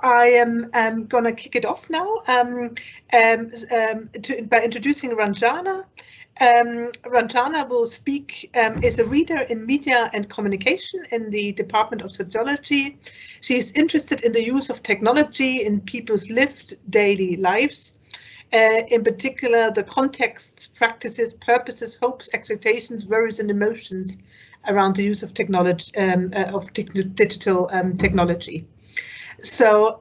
I am going to kick it off now by introducing Ranjana. Ranjana will speak, is a reader in media and communication in the Department of Sociology. She is interested in the use of technology in people's lived daily lives. In particular, the contexts, practices, purposes, hopes, expectations, worries, and emotions around the use of technology, digital technology. So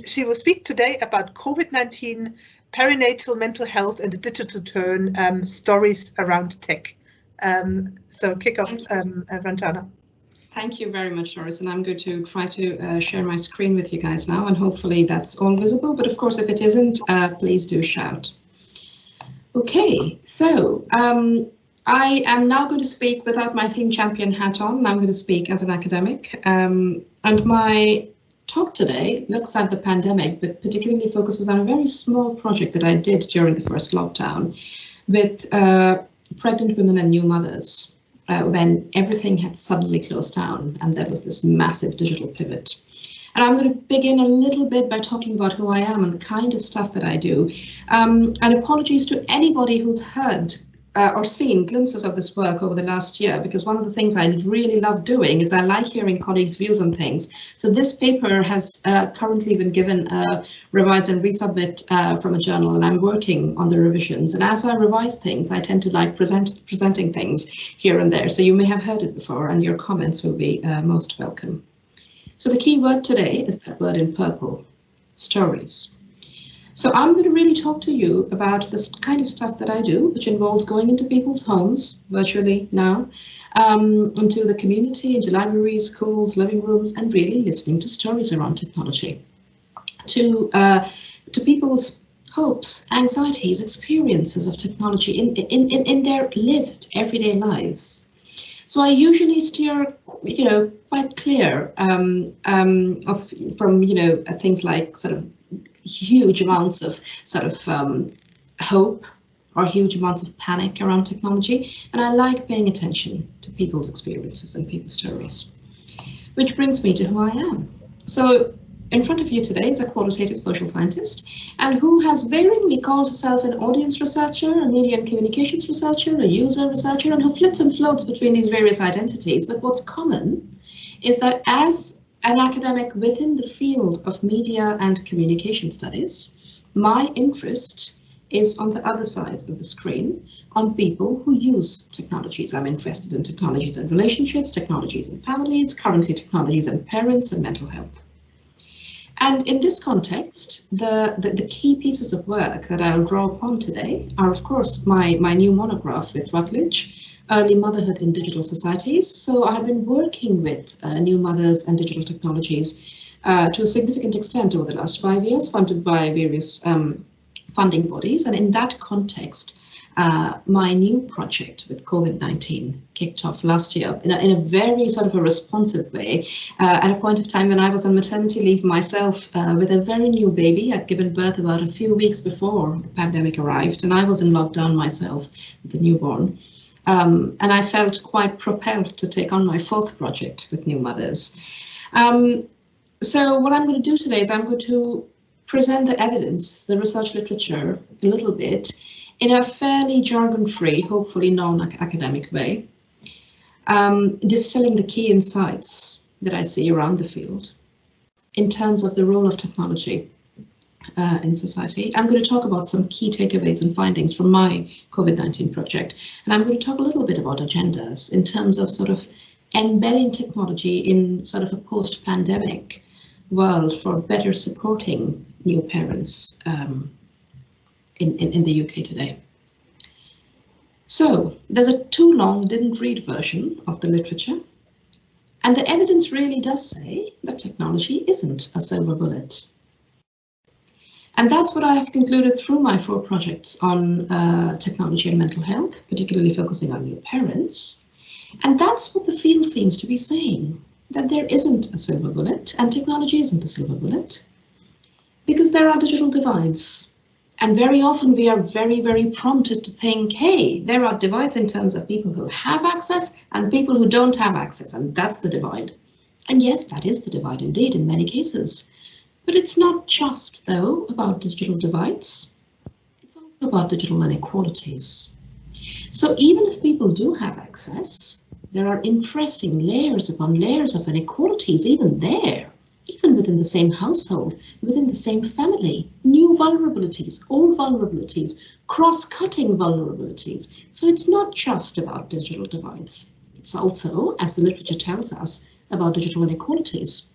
she will speak today about COVID-19, perinatal mental health, and the digital turn, stories around tech. So kick off, Ranjana. Thank you very much, Doris, and I'm going to try to share my screen with you guys now, and hopefully that's all visible, but of course if it isn't, please do shout. Okay, so I am now going to speak without my theme champion hat on. I'm going to speak as an academic, and my talk today looks at the pandemic, but particularly focuses on a very small project that I did during the first lockdown with pregnant women and new mothers when everything had suddenly closed down and there was this massive digital pivot. And I'm going to begin a little bit by talking about who I am and the kind of stuff that I do. And apologies to anybody who's heard or seen glimpses of this work over the last year, because one of the things I really love doing is I like hearing colleagues' views on things. So this paper has currently been given a revise and resubmit from a journal, and I'm working on the revisions. And as I revise things, I tend to like presenting things here and there. So you may have heard it before, and your comments will be most welcome. So the key word today is that word in purple, stories. So I'm going to really talk to you about this kind of stuff that I do, which involves going into people's homes virtually now, into the community, into libraries, schools, living rooms, and really listening to stories around technology, to people's hopes, anxieties, experiences of technology in their lived everyday lives. So I usually steer, quite clear from things like sort of huge amounts of hope or huge amounts of panic around technology, and I like paying attention to people's experiences and people's stories. Which brings me to who I am. So in front of you today is a qualitative social scientist, and who has varyingly called herself an audience researcher, a media and communications researcher, a user researcher, and who flits and floats between these various identities. But what's common is that as an academic within the field of media and communication studies, my interest is on the other side of the screen, on people who use technologies. I'm interested in technologies and relationships, technologies and families, currently technologies and parents and mental health. And in this context, the key pieces of work that I'll draw upon today are, of course, my new monograph with Routledge, Early Motherhood in Digital Societies. So I've been working with new mothers and digital technologies to a significant extent over the last 5 years, funded by various funding bodies. And in that context, my new project with COVID-19 kicked off last year in a very sort of a responsive way, at a point of time when I was on maternity leave myself with a very new baby. I'd given birth about a few weeks before the pandemic arrived, and I was in lockdown myself with the newborn. And I felt quite propelled to take on my fourth project with new mothers. So what I'm going to do today is I'm going to present the evidence, the research literature a little bit in a fairly jargon-free, hopefully non-academic way, distilling the key insights that I see around the field in terms of the role of technology in society. I'm going to talk about some key takeaways and findings from my COVID-19 project, and I'm going to talk a little bit about agendas in terms of sort of embedding technology in sort of a post-pandemic world for better supporting new parents in the UK today. So there's a too long didn't read version of the literature, and the evidence really does say that technology isn't a silver bullet. And that's what I have concluded through my 4 projects on technology and mental health, particularly focusing on new parents. And that's what the field seems to be saying, that there isn't a silver bullet, and technology isn't a silver bullet, because there are digital divides. And very often we are very, very prompted to think, hey, there are divides in terms of people who have access and people who don't have access, and that's the divide. And yes, that is the divide indeed in many cases. But it's not just, though, about digital divides. It's also about digital inequalities. So even if people do have access, there are interesting layers upon layers of inequalities even there, even within the same household, within the same family, new vulnerabilities, old vulnerabilities, cross-cutting vulnerabilities. So it's not just about digital divides. It's also, as the literature tells us, about digital inequalities.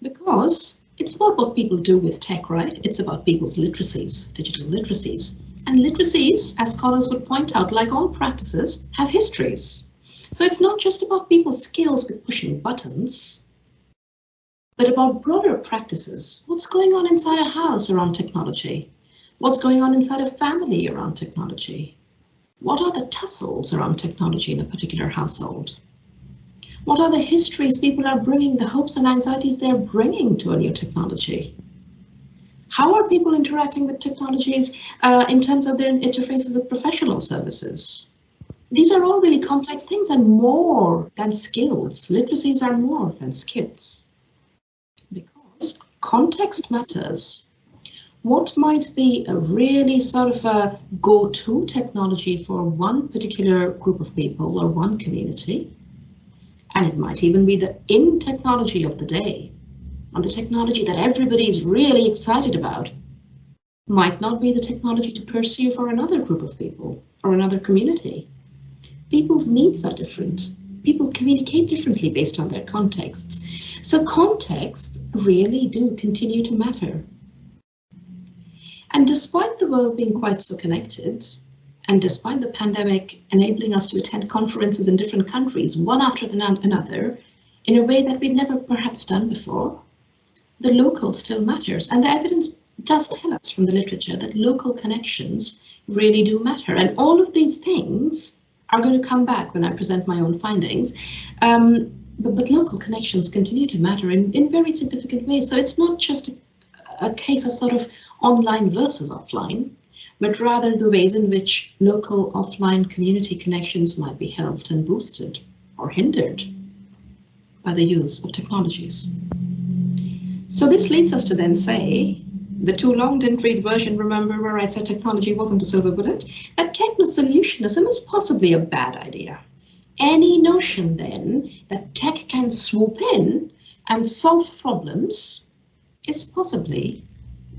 Because it's about what people do with tech, right? It's about people's literacies, digital literacies. And literacies, as scholars would point out, like all practices, have histories. So it's not just about people's skills with pushing buttons, but about broader practices. What's going on inside a house around technology? What's going on inside a family around technology? What are the tussles around technology in a particular household? What are the histories people are bringing, the hopes and anxieties they're bringing to a new technology? How are people interacting with technologies in terms of their interfaces with professional services? These are all really complex things and more than skills. Literacies are more than skills. Because context matters. What might be a really sort of a go-to technology for one particular group of people or one community, and it might even be the in technology of the day, and the technology that everybody is really excited about, might not be the technology to pursue for another group of people or another community. People's needs are different. People communicate differently based on their contexts. So contexts really do continue to matter. And despite the world being quite so connected, and despite the pandemic enabling us to attend conferences in different countries, one after another, in a way that we've never perhaps done before, the local still matters. And the evidence does tell us from the literature that local connections really do matter. And all of these things are going to come back when I present my own findings. But local connections continue to matter in very significant ways. So it's not just a case of sort of online versus offline, but rather the ways in which local offline community connections might be helped and boosted or hindered by the use of technologies. So this leads us to then say, the too long didn't read version, remember where I said technology wasn't a silver bullet, that techno-solutionism is possibly a bad idea. Any notion then that tech can swoop in and solve problems is possibly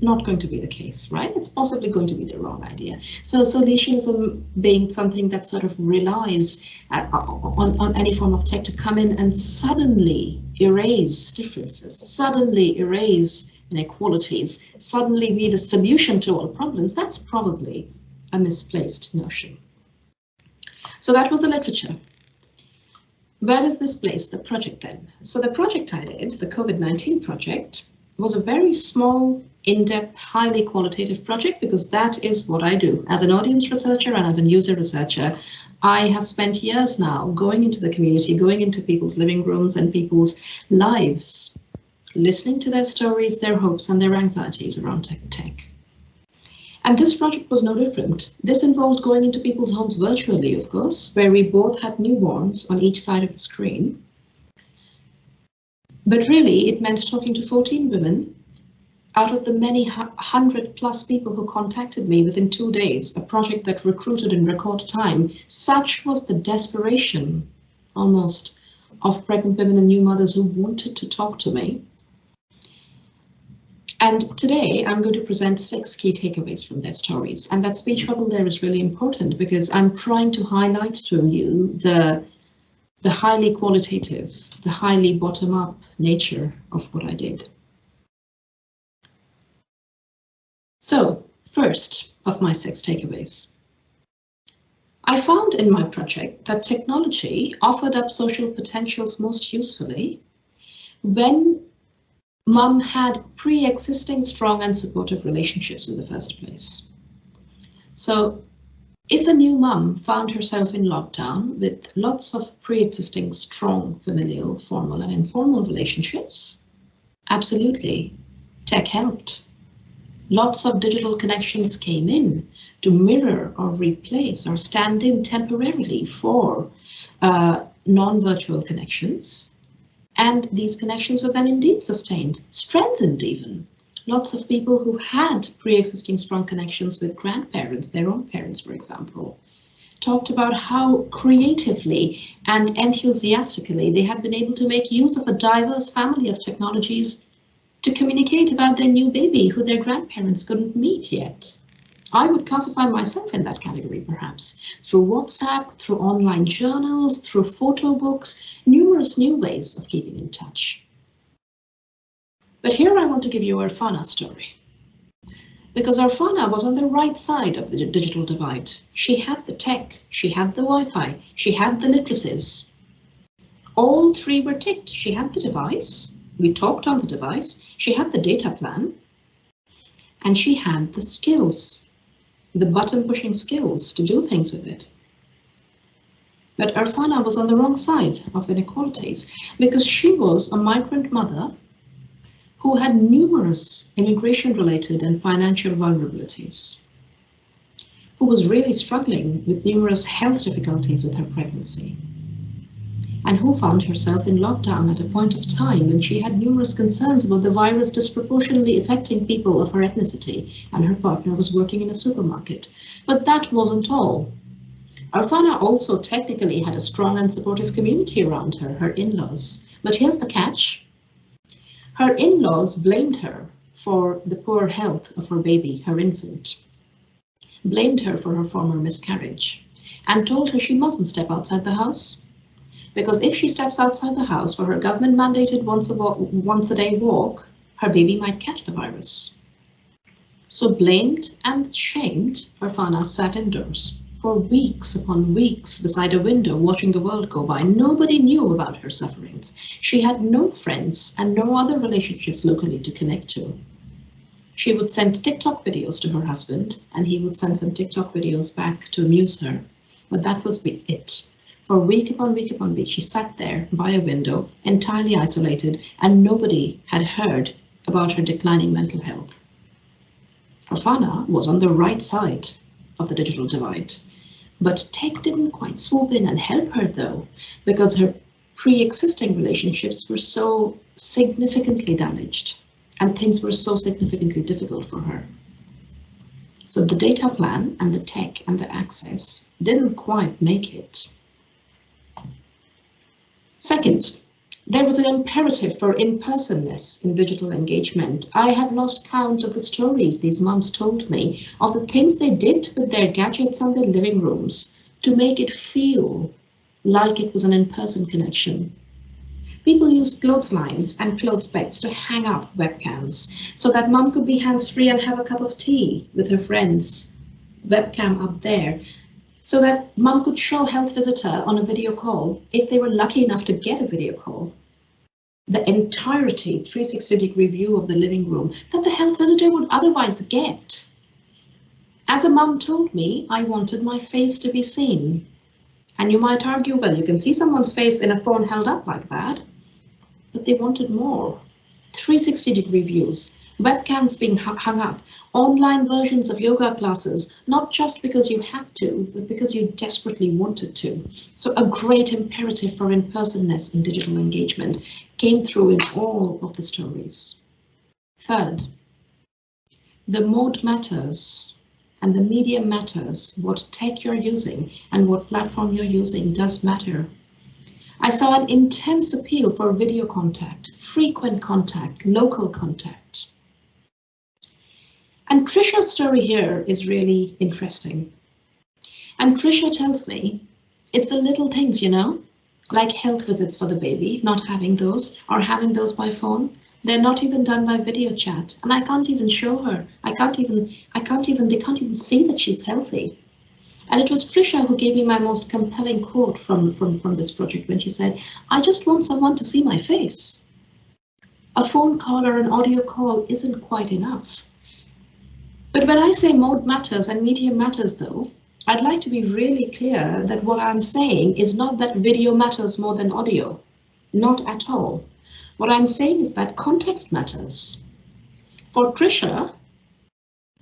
not going to be the case, right? It's possibly going to be the wrong idea. So solutionism being something that sort of relies on any form of tech to come in and suddenly erase differences, suddenly erase inequalities, suddenly be the solution to all problems, that's probably a misplaced notion. So that was the literature. Where does this place the project then? So the project I did, the COVID-19 project, was a very small, in-depth, highly qualitative project, because that is what I do. As an audience researcher and as a user researcher, I have spent years now going into the community, going into people's living rooms and people's lives, listening to their stories, their hopes and their anxieties around tech. And this project was no different. This involved going into people's homes virtually, of course, where we both had newborns on each side of the screen. But really, it meant talking to 14 women out of the many 100+ people who contacted me within 2 days, a project that recruited in record time. Such was the desperation, almost, of pregnant women and new mothers who wanted to talk to me. And today I'm going to present 6 key takeaways from their stories. And that speech bubble there is really important, because I'm trying to highlight to you the highly qualitative, the highly bottom-up nature of what I did. So, first of my 6 takeaways. I found in my project that technology offered up social potentials most usefully when mum had pre-existing strong and supportive relationships in the first place. So if a new mum found herself in lockdown with lots of pre-existing strong familial, formal and informal relationships, absolutely, tech helped. Lots of digital connections came in to mirror or replace or stand in temporarily for non-virtual connections. And these connections were then indeed sustained, strengthened even. Lots of people who had pre-existing strong connections with grandparents, their own parents, for example, talked about how creatively and enthusiastically they had been able to make use of a diverse family of technologies to communicate about their new baby who their grandparents couldn't meet yet. I would classify myself in that category, perhaps, through WhatsApp, through online journals, through photo books, numerous new ways of keeping in touch. But here I want to give you Irfana's story, because Irfana was on the right side of the digital divide. She had the tech, she had the Wi-Fi, she had the literacies. All three were ticked. She had the device, we talked on the device, she had the data plan, and she had the skills, the button pushing skills to do things with it. But Irfana was on the wrong side of inequalities because she was a migrant mother who had numerous immigration-related and financial vulnerabilities, who was really struggling with numerous health difficulties with her pregnancy, and who found herself in lockdown at a point of time when she had numerous concerns about the virus disproportionately affecting people of her ethnicity, and her partner was working in a supermarket. But that wasn't all. Irfana also technically had a strong and supportive community around her, her in-laws. But here's the catch. Her in-laws blamed her for the poor health of her baby, her infant, blamed her for her former miscarriage, and told her she mustn't step outside the house, because if she steps outside the house for her government-mandated once a day walk, her baby might catch the virus. So blamed and shamed, Irfana sat indoors for weeks upon weeks beside a window watching the world go by. Nobody knew about her sufferings. She had no friends and no other relationships locally to connect to. She would send TikTok videos to her husband, and he would send some TikTok videos back to amuse her. But that was it. For week upon week upon week, she sat there by a window, entirely isolated, and nobody had heard about her declining mental health. Irfana was on the right side of the digital divide. But tech didn't quite swoop in and help her, though, because her pre-existing relationships were so significantly damaged and things were so significantly difficult for her. So the data plan and the tech and the access didn't quite make it. Second, there was an imperative for in-personness in digital engagement. I have lost count of the stories these mums told me of the things they did with their gadgets and their living rooms to make it feel like it was an in-person connection. People used clotheslines and clothes pegs to hang up webcams so that mum could be hands-free and have a cup of tea with her friends, webcam up there, so that mum could show health visitor on a video call if they were lucky enough to get a video call. The entirety 360-degree view of the living room that the health visitor would otherwise get. As a mum told me, I wanted my face to be seen. And you might argue, well, you can see someone's face in a phone held up like that. But they wanted more. 360-degree views, webcams being hung up, online versions of yoga classes, not just because you had to, but because you desperately wanted to. So a great imperative for in-personness in digital engagement came through in all of the stories. Third, the mode matters and the medium matters. What tech you're using and what platform you're using does matter. I saw an intense appeal for video contact, frequent contact, local contact. And Trisha's story here is really interesting. And Trisha tells me it's the little things, you know, like health visits for the baby, not having those, or having those by phone. They're not even done by video chat, and I can't even show her. They can't even see that she's healthy. And it was Trisha who gave me my most compelling quote from this project when she said, I just want someone to see my face. A phone call or an audio call isn't quite enough. But when I say mode matters and medium matters, though, I'd like to be really clear that what I'm saying is not that video matters more than audio. Not at all. What I'm saying is that context matters. For Trisha,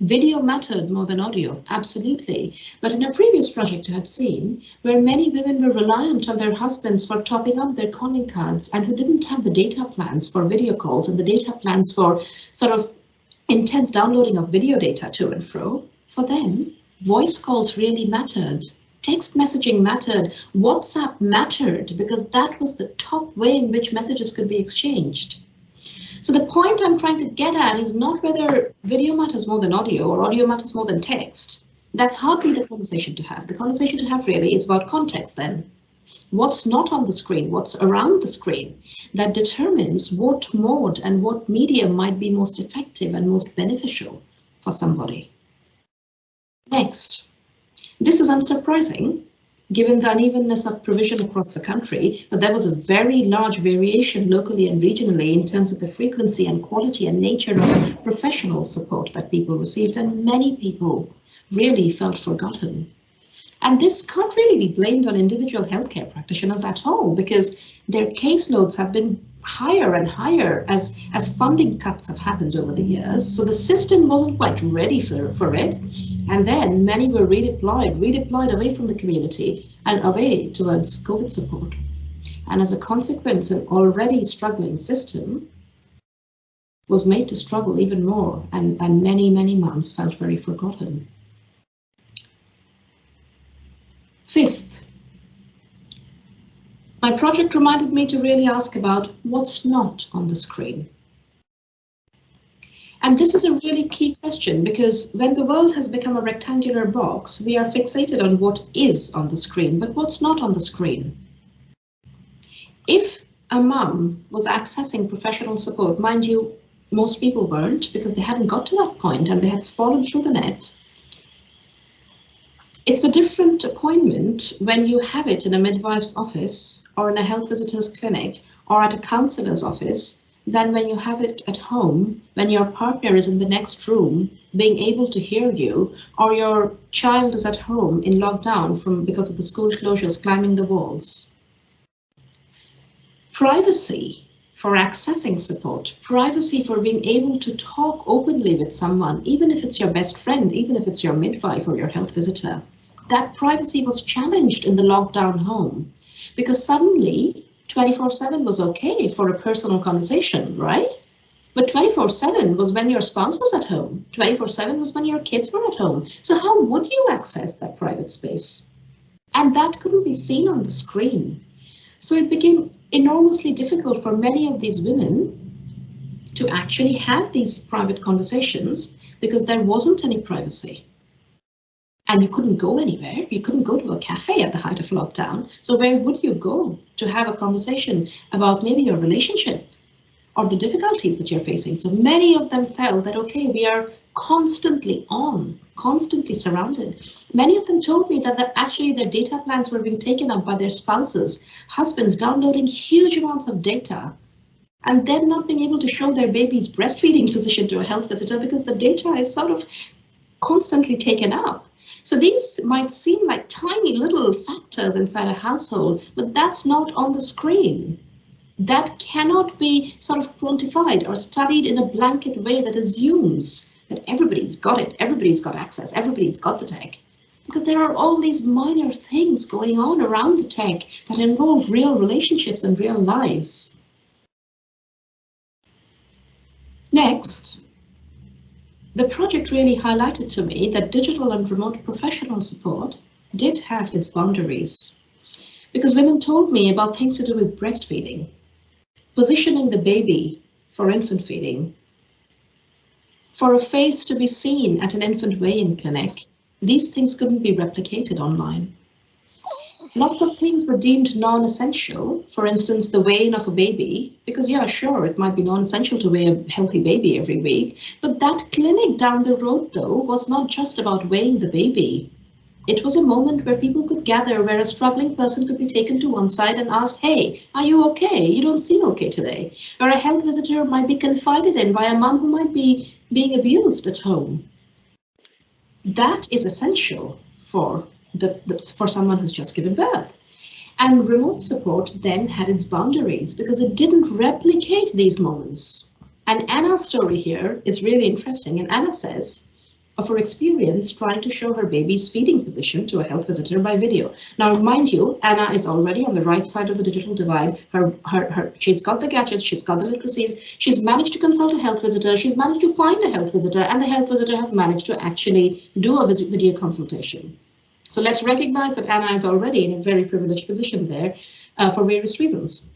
Video mattered more than audio, absolutely. But in a previous project I had seen, where many women were reliant on their husbands for topping up their calling cards and who didn't have the data plans for video calls and the data plans for sort of intense downloading of video data to and fro, for them, voice calls really mattered. Text messaging mattered. WhatsApp mattered because that was the top way in which messages could be exchanged. So the point I'm trying to get at is not whether video matters more than audio or audio matters more than text. That's hardly the conversation to have. The conversation to have really is about context then. What's not on the screen, what's around the screen, that determines what mode and what medium might be most effective and most beneficial for somebody. Next, this is unsurprising given the unevenness of provision across the country, but there was a very large variation locally and regionally in terms of the frequency and quality and nature of professional support that people received, and many people really felt forgotten. And this can't really be blamed on individual healthcare practitioners at all, because their caseloads have been higher and higher as funding cuts have happened over the years. So the system wasn't quite ready for it. And then many were redeployed away from the community and away towards COVID support. And as a consequence, an already struggling system was made to struggle even more, and many, many moms felt very forgotten. Fifth, my project reminded me to really ask about what's not on the screen. And this is a really key question, because when the world has become a rectangular box, we are fixated on what is on the screen, but what's not on the screen. If a mum was accessing professional support, mind you, most people weren't because they hadn't got to that point and they had fallen through the net. It's a different appointment when you have it in a midwife's office or in a health visitor's clinic or at a counsellor's office than when you have it at home, when your partner is in the next room being able to hear you, or your child is at home in lockdown because of the school closures climbing the walls. Privacy for accessing support, privacy for being able to talk openly with someone, even if it's your best friend, even if it's your midwife or your health visitor. That privacy was challenged in the lockdown home because suddenly 24/7 was okay for a personal conversation, right? But 24/7 was when your spouse was at home. 24/7 was when your kids were at home. So how would you access that private space? And that couldn't be seen on the screen. So it became enormously difficult for many of these women to actually have these private conversations because there wasn't any privacy. And you couldn't go anywhere. You couldn't go to a cafe at the height of lockdown. So where would you go to have a conversation about maybe your relationship or the difficulties that you're facing? So many of them felt that, okay, we are constantly on, constantly surrounded. Many of them told me that actually their data plans were being taken up by their spouses, husbands downloading huge amounts of data, and then not being able to show their baby's breastfeeding position to a health visitor because the data is sort of constantly taken up. So these might seem like tiny little factors inside a household, but that's not on the screen. That cannot be sort of quantified or studied in a blanket way that assumes that everybody's got it, everybody's got access, everybody's got the tech. Because there are all these minor things going on around the tech that involve real relationships and real lives. Next, the project really highlighted to me that digital and remote professional support did have its boundaries. Because women told me about things to do with breastfeeding, positioning the baby for infant feeding, for a face to be seen at an infant weigh-in clinic. These things couldn't be replicated online. Lots of things were deemed non-essential, for instance, the weigh-in of a baby, because yeah, sure, it might be non-essential to weigh a healthy baby every week, but that clinic down the road, though, was not just about weighing the baby. It was a moment where people could gather, where a struggling person could be taken to one side and asked, hey, are you okay? You don't seem okay today. Or a health visitor might be confided in by a mom who might be being abused at home. That is essential for someone who's just given birth. And remote support then had its boundaries because it didn't replicate these moments. And Anna's story here is really interesting. And Anna says, of her experience trying to show her baby's feeding position to a health visitor by video. Now, mind you, Anna is already on the right side of the digital divide. She's got the gadgets, she's got the literacies, she's managed to consult a health visitor, she's managed to find a health visitor, and the health visitor has managed to actually do a video consultation. So let's recognize that Anna is already in a very privileged position there for various reasons.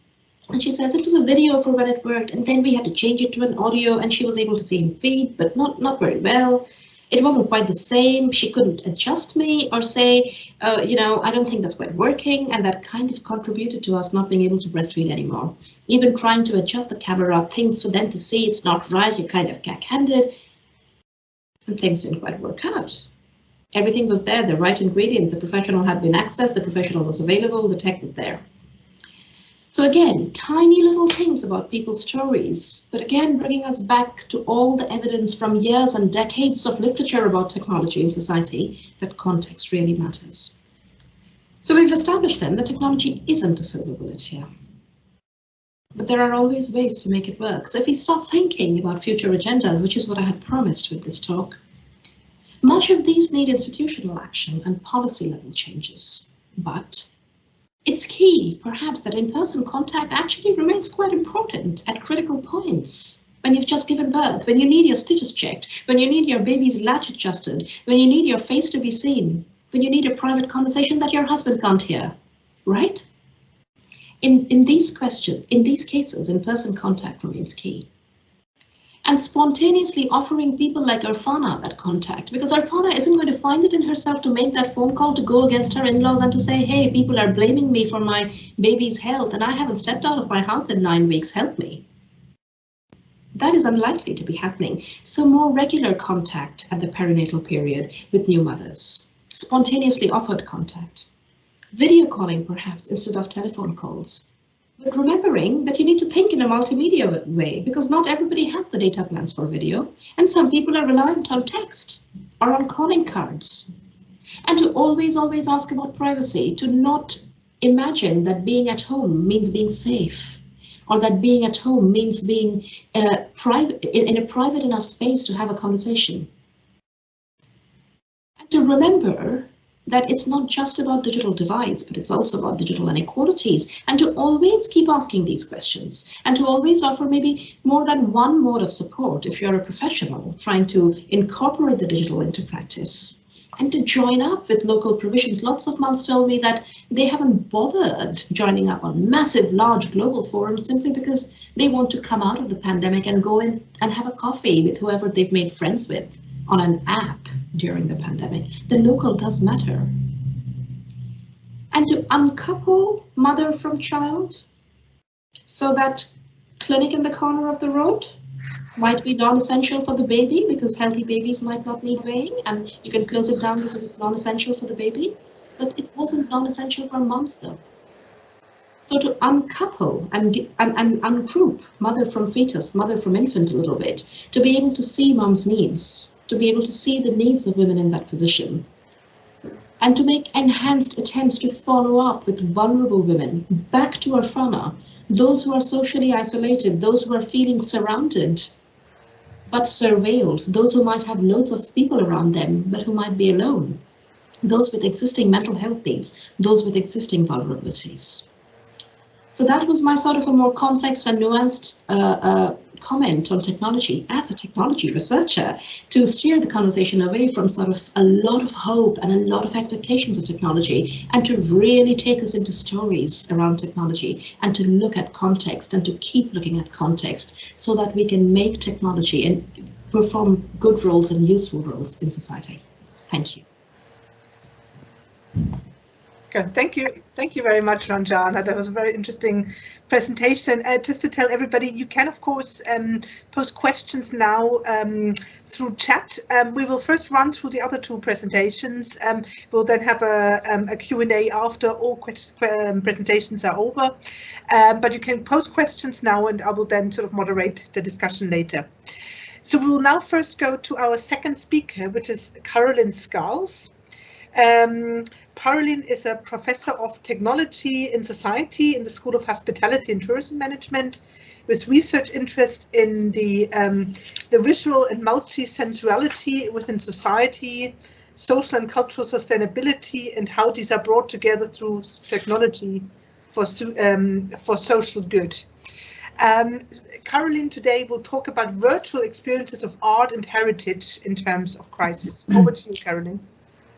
And she says it was a video for when it worked, and then we had to change it to an audio, and she was able to see him feed, but not very well. It wasn't quite the same. She couldn't adjust me or say, you know, I don't think that's quite working. And that kind of contributed to us not being able to breastfeed anymore. Even trying to adjust the camera, things for them to see it's not right, you're kind of cack-handed. And things didn't quite work out. Everything was there, the right ingredients, the professional had been accessed, the professional was available, the tech was there. So again, tiny little things about people's stories, but again, bringing us back to all the evidence from years and decades of literature about technology in society, that context really matters. So we've established then that technology isn't a silver bullet here. But there are always ways to make it work. So if we start thinking about future agendas, which is what I had promised with this talk, much of these need institutional action and policy level changes, but it's key, perhaps, that in-person contact actually remains quite important at critical points. When you've just given birth, when you need your stitches checked, when you need your baby's latch adjusted, when you need your face to be seen, when you need a private conversation that your husband can't hear, right? In these cases, in-person contact remains key. And spontaneously offering people like Irfana that contact, because Irfana isn't going to find it in herself to make that phone call to go against her in-laws and to say, hey, people are blaming me for my baby's health and I haven't stepped out of my house in 9 weeks, help me. That is unlikely to be happening. So more regular contact at the perinatal period with new mothers, spontaneously offered contact, video calling perhaps instead of telephone calls. But remembering that you need to think in a multimedia way, because not everybody has the data plans for video, and some people are reliant on text or on calling cards. And to always ask about privacy, to not imagine that being at home means being safe, or that being at home means being private in a private enough space to have a conversation. And to remember that it's not just about digital divides, but it's also about digital inequalities, and to always keep asking these questions, and to always offer maybe more than one mode of support if you're a professional trying to incorporate the digital into practice, and to join up with local provisions. Lots of moms tell me that they haven't bothered joining up on massive, large global forums simply because they want to come out of the pandemic and go in and have a coffee with whoever they've made friends with on an app during the pandemic. The local does matter. And to uncouple mother from child, so that clinic in the corner of the road might be non-essential for the baby because healthy babies might not need weighing, and you can close it down because it's non-essential for the baby, but it wasn't non-essential for moms though. So to uncouple and ungroup mother from fetus, mother from infant a little bit, to be able to see mom's needs, to be able to see the needs of women in that position, and to make enhanced attempts to follow up with vulnerable women back to Irfana, those who are socially isolated, those who are feeling surrounded but surveilled, those who might have loads of people around them but who might be alone, those with existing mental health needs, those with existing vulnerabilities. So that was my sort of a more complex and nuanced comment on technology as a technology researcher, to steer the conversation away from sort of a lot of hope and a lot of expectations of technology, and to really take us into stories around technology, and to look at context and to keep looking at context so that we can make technology and perform good roles and useful roles in society. Thank you. Good. Thank you very much, Ranjana. That was a very interesting presentation. Just to tell everybody, you can of course post questions now through chat. We will first run through the other two presentations. We'll then have a Q&A after all presentations are over. But you can post questions now, and I will then sort of moderate the discussion later. So we will now first go to our second speaker, which is Carolyn Scarles. Caroline is a professor of technology in society in the School of Hospitality and Tourism Management, with research interest in the visual and multi-sensuality within society, social and cultural sustainability, and how these are brought together through technology for social good. Caroline today will talk about virtual experiences of art and heritage in terms of crisis. Over to you, Caroline.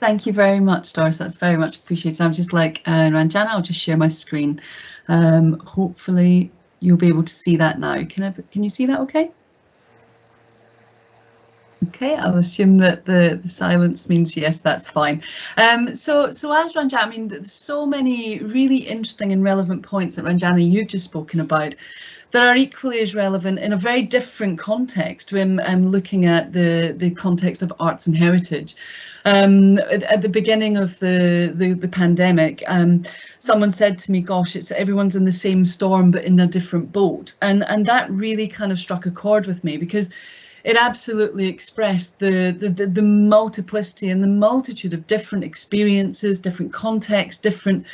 Thank you very much, Doris. That's very much appreciated. I'm just like Ranjana, I'll just share my screen. Hopefully you'll be able to see that now. Can you see that okay? Okay, I'll assume that the silence means yes, that's fine. So as Ranjana, I mean, there's so many really interesting and relevant points that Ranjana, you've just spoken about that are equally as relevant in a very different context when I'm looking at the context of arts and heritage. At the beginning of the pandemic, someone said to me, gosh, it's everyone's in the same storm but in a different boat, and that really kind of struck a chord with me, because it absolutely expressed the multiplicity and the multitude of different experiences, different contexts, different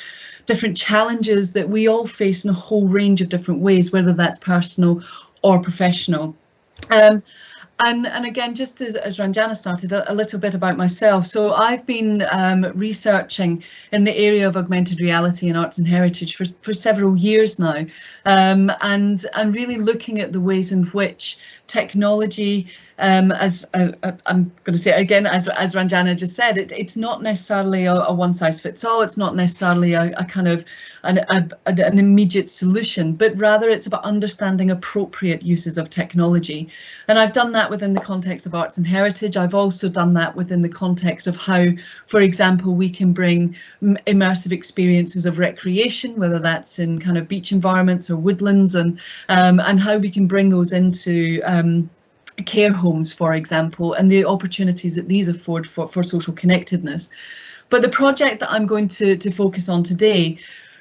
challenges that we all face in a whole range of different ways, whether that's personal or professional. And again, just as Ranjana started, a little bit about myself. So I've been researching in the area of augmented reality and arts and heritage for several years now, and really looking at the ways in which technology, as I'm going to say it again, as Ranjana just said, it's not necessarily a one size fits all. It's not necessarily a kind of an immediate solution, but rather it's about understanding appropriate uses of technology. And I've done that within the context of arts and heritage. I've also done that within the context of how, for example, we can bring immersive experiences of recreation, whether that's in kind of beach environments or woodlands, and how we can bring those into care homes, for example, and the opportunities that these afford for social connectedness. But the project that I'm going to focus on today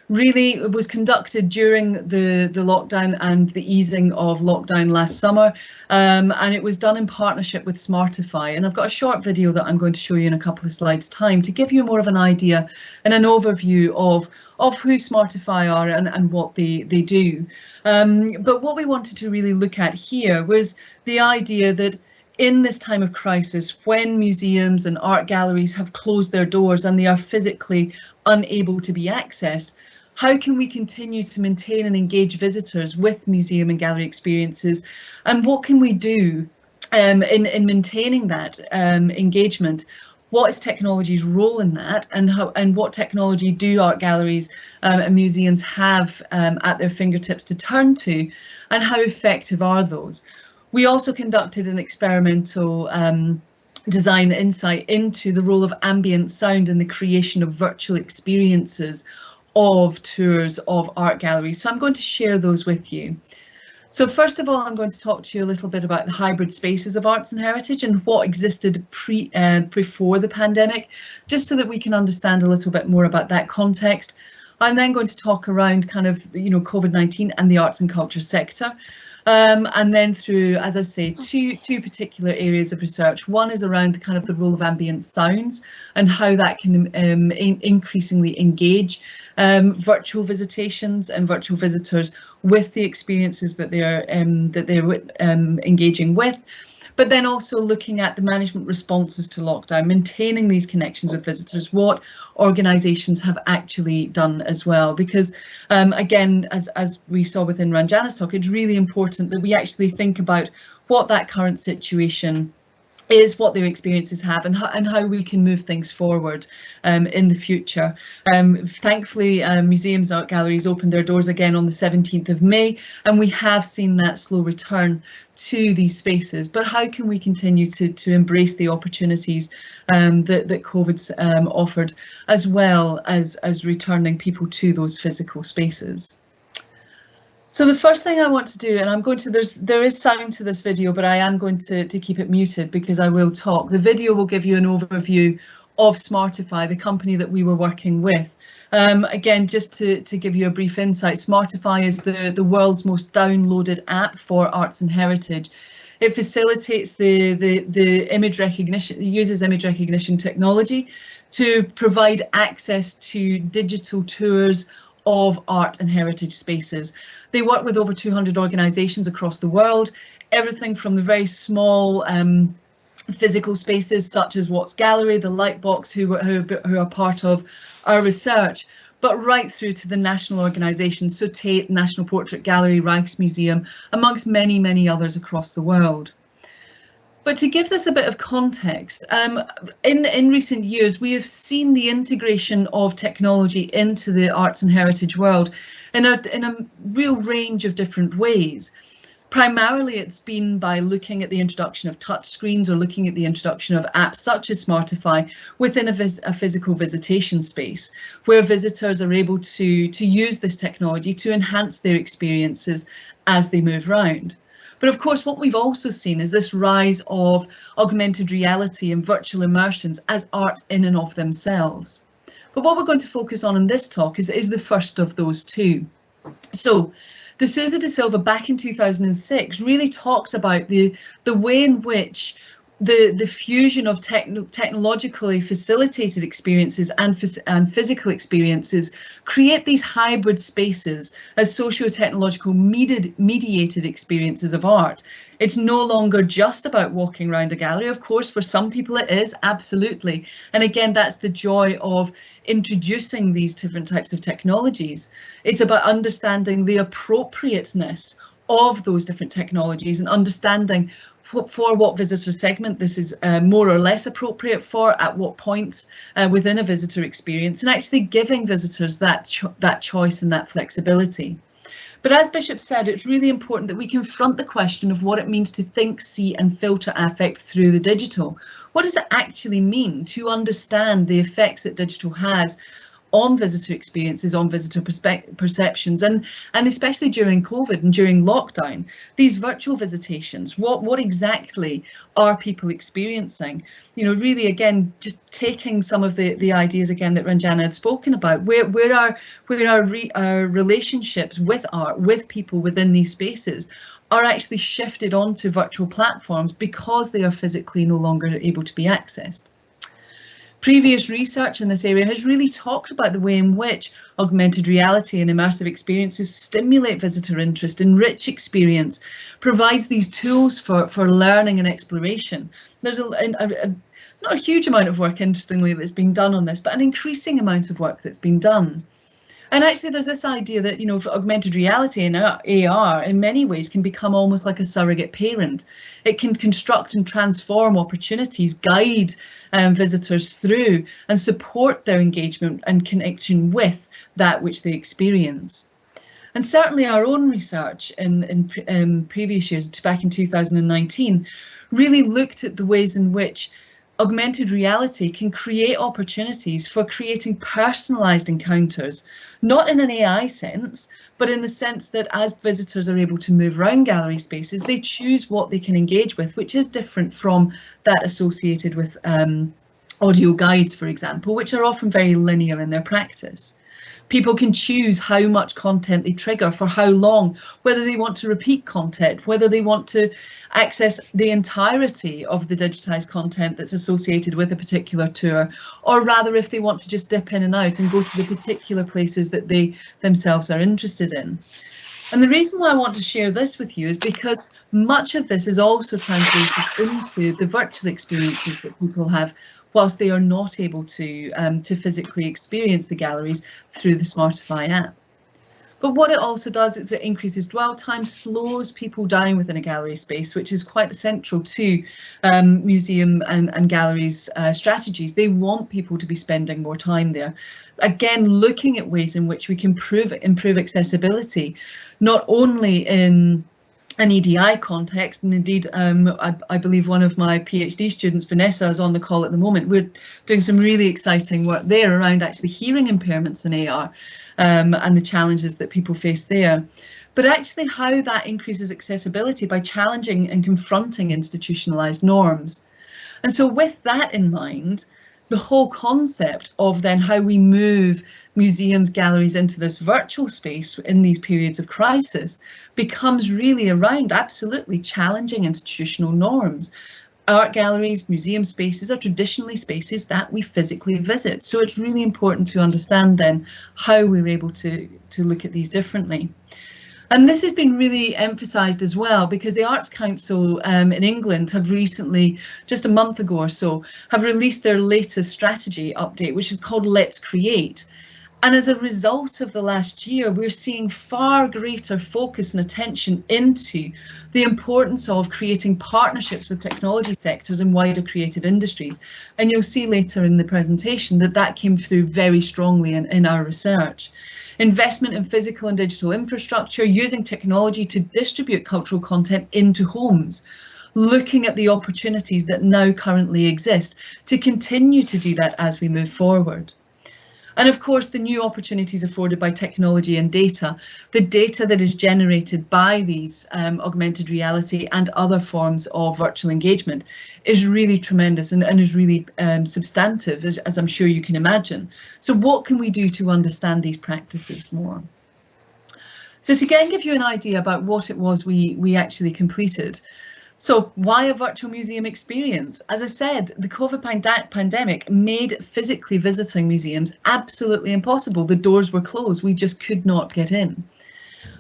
really was conducted during the lockdown and the easing of lockdown last summer, and it was done in partnership with Smartify. And I've got a short video that I'm going to show you in a couple of slides' time to give you more of an idea and an overview of who Smartify are and what they do. But what we wanted to really look at here was the idea that in this time of crisis, when museums and art galleries have closed their doors and they are physically unable to be accessed, how can we continue to maintain and engage visitors with museum and gallery experiences? And what can we do in maintaining that engagement? What is technology's role in that, and what technology do art galleries and museums have at their fingertips to turn to, and how effective are those? We also conducted an experimental design insight into the role of ambient sound in the creation of virtual experiences of tours of art galleries. So I'm going to share those with you. So first of all, I'm going to talk to you a little bit about the hybrid spaces of arts and heritage and what existed before the pandemic, just so that we can understand a little bit more about that context. I'm then going to talk around kind of, COVID-19 and the arts and culture sector. And then through, as I say, two particular areas of research. One is around the kind of the role of ambient sounds and how that can increasingly engage virtual visitations and virtual visitors with the experiences that they're engaging with. But then also looking at the management responses to lockdown, maintaining these connections with visitors, what organisations have actually done as well. Because again, as we saw within Ranjana's talk, it's really important that we actually think about what that current situation is, what their experiences have, and how we can move things forward in the future. Thankfully, museums, art galleries opened their doors again on the 17th of May, and we have seen that slow return to these spaces. But how can we continue to embrace the opportunities that COVID's offered, as well as returning people to those physical spaces? So the first thing I want to do, and I'm going to, there is sound to this video, but I am going to keep it muted because I will talk. The video will give you an overview of Smartify, the company that we were working with. Again, just to give you a brief insight, Smartify is the world's most downloaded app for arts and heritage. It facilitates the image recognition, it uses image recognition technology to provide access to digital tours of art and heritage spaces. They work with over 200 organisations across the world, everything from the very small physical spaces such as Watts Gallery, the Lightbox, who are part of our research, but right through to the national organisations, so Tate, National Portrait Gallery, Rijksmuseum, amongst many, many others across the world. But to give this a bit of context, in recent years, we have seen the integration of technology into the arts and heritage world in a real range of different ways. Primarily, it's been by looking at the introduction of touchscreens or looking at the introduction of apps such as Smartify within a physical visitation space, where visitors are able to use this technology to enhance their experiences as they move around. But of course, what we've also seen is this rise of augmented reality and virtual immersions as art in and of themselves. But what we're going to focus on in this talk is the first of those two. So, De Souza da Silva, back in 2006, really talked about the way in which the fusion of technologically facilitated experiences and physical experiences create these hybrid spaces as socio-technological mediated experiences of art. It's no longer just about walking around a gallery. Of course, for some people it is, absolutely. And again, that's the joy of introducing these different types of technologies. It's about understanding the appropriateness of those different technologies and understanding for what visitor segment this is more or less appropriate for, at what points within a visitor experience, and actually giving visitors that choice and that flexibility. But as Bishop said, it's really important that we confront the question of what it means to think, see and filter affect through the digital. What does it actually mean to understand the effects that digital has on visitor experiences, on visitor perceptions, and especially during COVID and during lockdown, these virtual visitations, what exactly are people experiencing? You know, really, again, just taking some of the ideas again that Ranjana had spoken about, where our relationships with art, with people within these spaces are actually shifted onto virtual platforms because they are physically no longer able to be accessed. Previous research in this area has really talked about the way in which augmented reality and immersive experiences stimulate visitor interest, enrich experience, provides these tools for learning and exploration. There's not a huge amount of work, interestingly, that's been done on this, but an increasing amount of work that's been done. And actually, there's this idea that, you know, for augmented reality and AR in many ways can become almost like a surrogate parent. It can construct and transform opportunities, guide visitors through and support their engagement and connection with that which they experience. And certainly our own research in previous years, back in 2019, really looked at the ways in which augmented reality can create opportunities for creating personalised encounters, not in an AI sense, but in the sense that as visitors are able to move around gallery spaces, they choose what they can engage with, which is different from that associated with audio guides, for example, which are often very linear in their practice. People can choose how much content they trigger, for how long, whether they want to repeat content, whether they want to access the entirety of the digitised content that's associated with a particular tour, or rather if they want to just dip in and out and go to the particular places that they themselves are interested in. And the reason why I want to share this with you is because much of this is also translated into the virtual experiences that people have whilst they are not able to physically experience the galleries through the Smartify app. But what it also does is it increases dwell time, slows people down within a gallery space, which is quite central to museum and galleries strategies. They want people to be spending more time there. Again, looking at ways in which we can improve accessibility, not only in an EDI context, and indeed I believe one of my PhD students, Vanessa, is on the call at the moment. We're doing some really exciting work there around actually hearing impairments in AR and the challenges that people face there, but actually how that increases accessibility by challenging and confronting institutionalized norms. And so with that in mind, the whole concept of then how we move museums, galleries into this virtual space in these periods of crisis becomes really around absolutely challenging institutional norms, art galleries, museum spaces are traditionally spaces that we physically visit. So it's really important to understand then how we're able to look at these differently. And this has been really emphasised as well, because the Arts Council in England have recently, just a month ago or so, have released their latest strategy update, which is called Let's Create. And as a result of the last year, we're seeing far greater focus and attention into the importance of creating partnerships with technology sectors and wider creative industries. And you'll see later in the presentation that that came through very strongly in our research. Investment in physical and digital infrastructure, using technology to distribute cultural content into homes, looking at the opportunities that now currently exist to continue to do that as we move forward. And of course, the new opportunities afforded by technology and data, the data that is generated by these augmented reality and other forms of virtual engagement is really tremendous and is really substantive, as I'm sure you can imagine. So what can we do to understand these practices more? So to again give you an idea about what it was we actually completed. So why a virtual museum experience? As I said, the COVID pandemic made physically visiting museums absolutely impossible. The doors were closed. We just could not get in.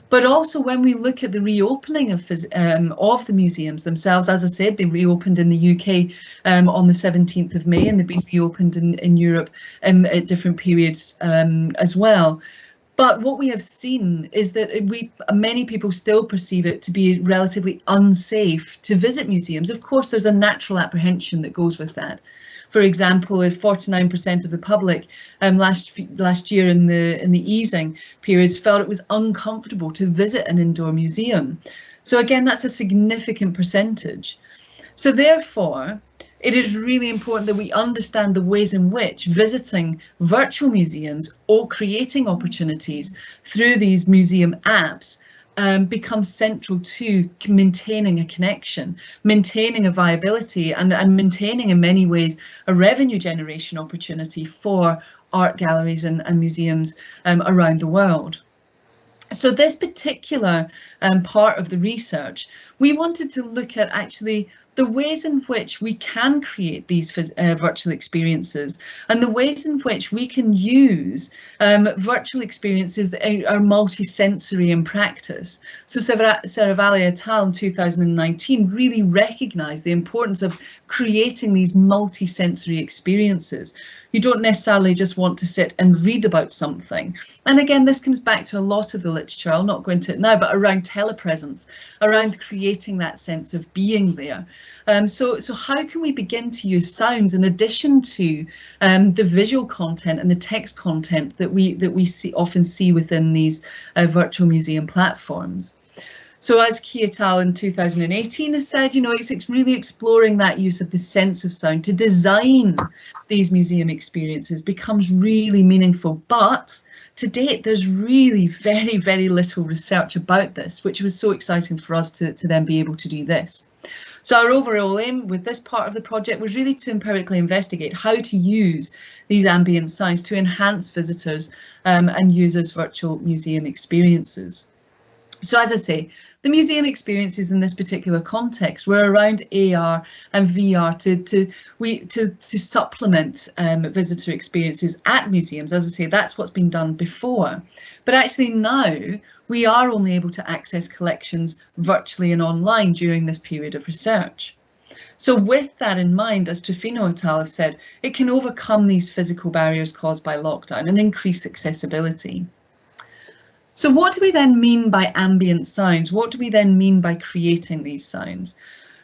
But also when we look at the reopening of the museums themselves, as I said, they reopened in the UK on the 17th of May, and they've been reopened in Europe at different periods as well. But what we have seen is that many people still perceive it to be relatively unsafe to visit museums. Of course, there's a natural apprehension that goes with that. For example, if 49% of the public last year in the easing periods felt it was uncomfortable to visit an indoor museum. So again, that's a significant percentage. So therefore, it is really important that we understand the ways in which visiting virtual museums or creating opportunities through these museum apps becomes central to maintaining a connection, maintaining a viability, and maintaining in many ways a revenue generation opportunity for art galleries and museums around the world. So this particular part of the research, we wanted to look at actually the ways in which we can create these virtual experiences and the ways in which we can use virtual experiences that are multi-sensory in practice. So Saravalli et al. In 2019 really recognised the importance of creating these multi-sensory experiences. You don't necessarily just want to sit and read about something. And again, this comes back to a lot of the literature, I'll not go into it now, but around telepresence, around creating that sense of being there. So how can we begin to use sounds in addition to the visual content and the text content that we often see within these virtual museum platforms? So as Key et al. In 2018 have said, you know, it's really exploring that use of the sense of sound to design these museum experiences becomes really meaningful. But to date, there's really very, very little research about this, which was so exciting for us to then be able to do this. So our overall aim with this part of the project was really to empirically investigate how to use these ambient sounds to enhance visitors and users' virtual museum experiences. So as I say, the museum experiences in this particular context were around AR and VR to supplement visitor experiences at museums. As I say, that's what's been done before. But actually now we are only able to access collections virtually and online during this period of research. So with that in mind, as Tufino et al. Have said, it can overcome these physical barriers caused by lockdown and increase accessibility. So what do we then mean by ambient sounds? What do we then mean by creating these sounds?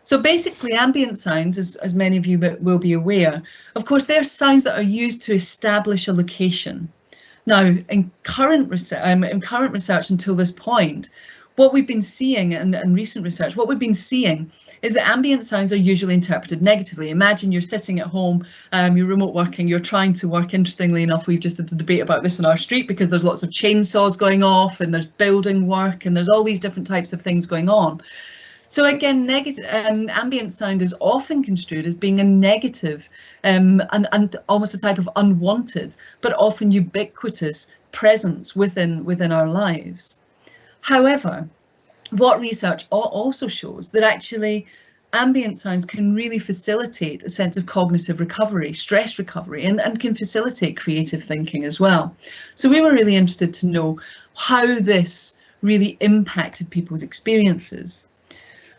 So basically ambient sounds, as many of you will be aware, of course, they're sounds that are used to establish a location. Now, in current research until this point, what we've been seeing and recent research, what we've been seeing is that ambient sounds are usually interpreted negatively. Imagine you're sitting at home, you're remote working, you're trying to work. Interestingly enough, we've just had a debate about this in our street because there's lots of chainsaws going off and there's building work and there's all these different types of things going on. So again, ambient sound is often construed as being a negative and almost a type of unwanted, but often ubiquitous presence within our lives. However, what research also shows that actually ambient sounds can really facilitate a sense of cognitive recovery, stress recovery, and can facilitate creative thinking as well. So we were really interested to know how this really impacted people's experiences.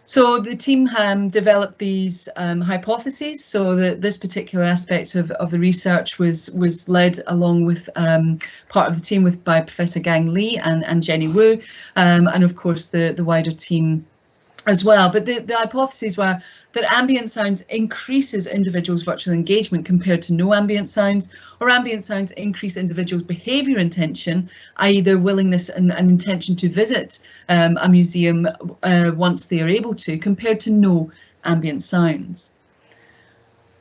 So the team developed these hypotheses. So that this particular aspect of the research was led along with part of the team by Professor Gang Lee and Jenny Wu, and of course the wider team as well. But the hypotheses were that ambient sounds increases individuals' virtual engagement compared to no ambient sounds, or ambient sounds increase individuals' behaviour intention, i.e. their willingness and intention to visit a museum once they are able to, compared to no ambient sounds.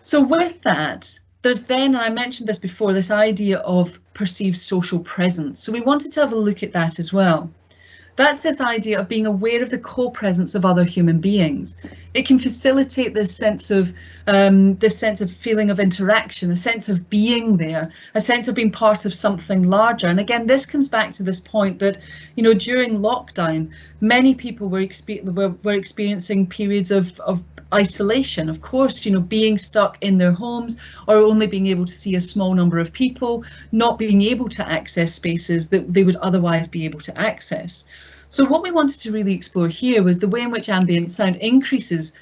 So with that, there's then, and I mentioned this before, this idea of perceived social presence. So we wanted to have a look at that as well. That's this idea of being aware of the co-presence of other human beings. It can facilitate this sense of feeling of interaction, a sense of being there, a sense of being part of something larger. And again, this comes back to this point that, you know, during lockdown, many people were experiencing periods of isolation. Of course, you know, being stuck in their homes or only being able to see a small number of people, not being able to access spaces that they would otherwise be able to access. So what we wanted to really explore here was the way in which ambient sound increases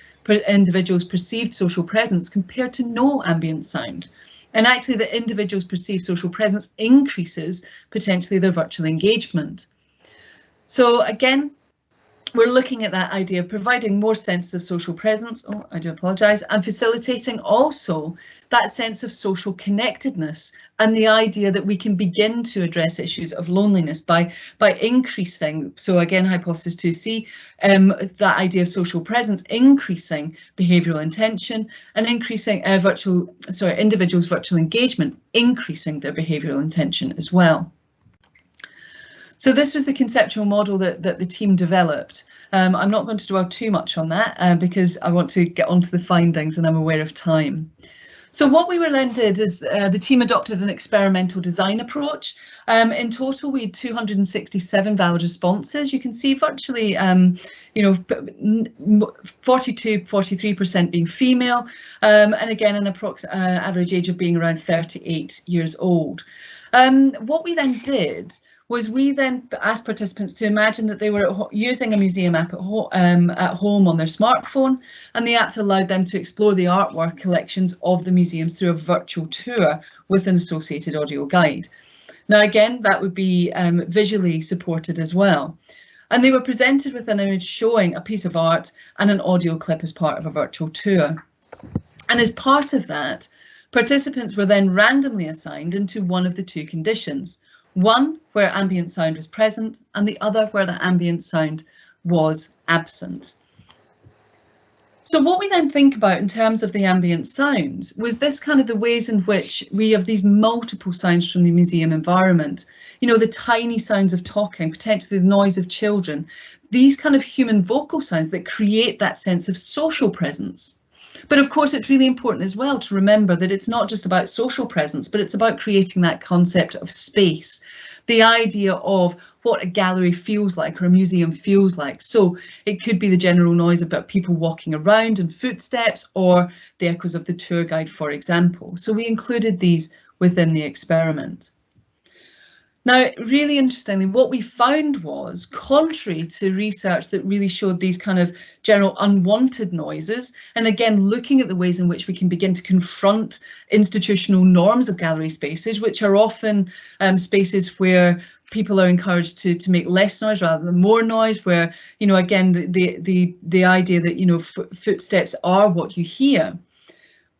individuals' perceived social presence compared to no ambient sound. And actually the individual's perceived social presence increases potentially their virtual engagement. So again, we're looking at that idea of providing more sense of social presence, I do apologise, and facilitating also that sense of social connectedness and the idea that we can begin to address issues of loneliness by increasing, so again, hypothesis 2C, that idea of social presence, increasing behavioural intention and increasing individuals' virtual engagement, increasing their behavioural intention as well. So this was the conceptual model that the team developed. I'm not going to dwell too much on that because I want to get on to the findings and I'm aware of time. So what we then did is the team adopted an experimental design approach. In total, we had 267 valid responses. You can see virtually, you know, 43% being female, and again, an average age of being around 38 years old. What we then did was we then asked participants to imagine that they were using a museum app at home on their smartphone, and the app allowed them to explore the artwork collections of the museums through a virtual tour with an associated audio guide. Now again, that would be visually supported as well. And they were presented with an image showing a piece of art and an audio clip as part of a virtual tour. And as part of that, participants were then randomly assigned into one of the two conditions. One where ambient sound was present and the other where the ambient sound was absent. So what we then think about in terms of the ambient sounds was this kind of the ways in which we have these multiple sounds from the museum environment. You know, the tiny sounds of talking, potentially the noise of children, these kind of human vocal sounds that create that sense of social presence. But of course, it's really important as well to remember that it's not just about social presence, but it's about creating that concept of space, the idea of what a gallery feels like or a museum feels like. So it could be the general noise about people walking around and footsteps, or the echoes of the tour guide, for example. So we included these within the experiment. Now, really interestingly, what we found was, contrary to research that really showed these kind of general unwanted noises, and again, looking at the ways in which we can begin to confront institutional norms of gallery spaces, which are often spaces where people are encouraged to make less noise rather than more noise, where, you know, again, the idea that, you know, footsteps are what you hear.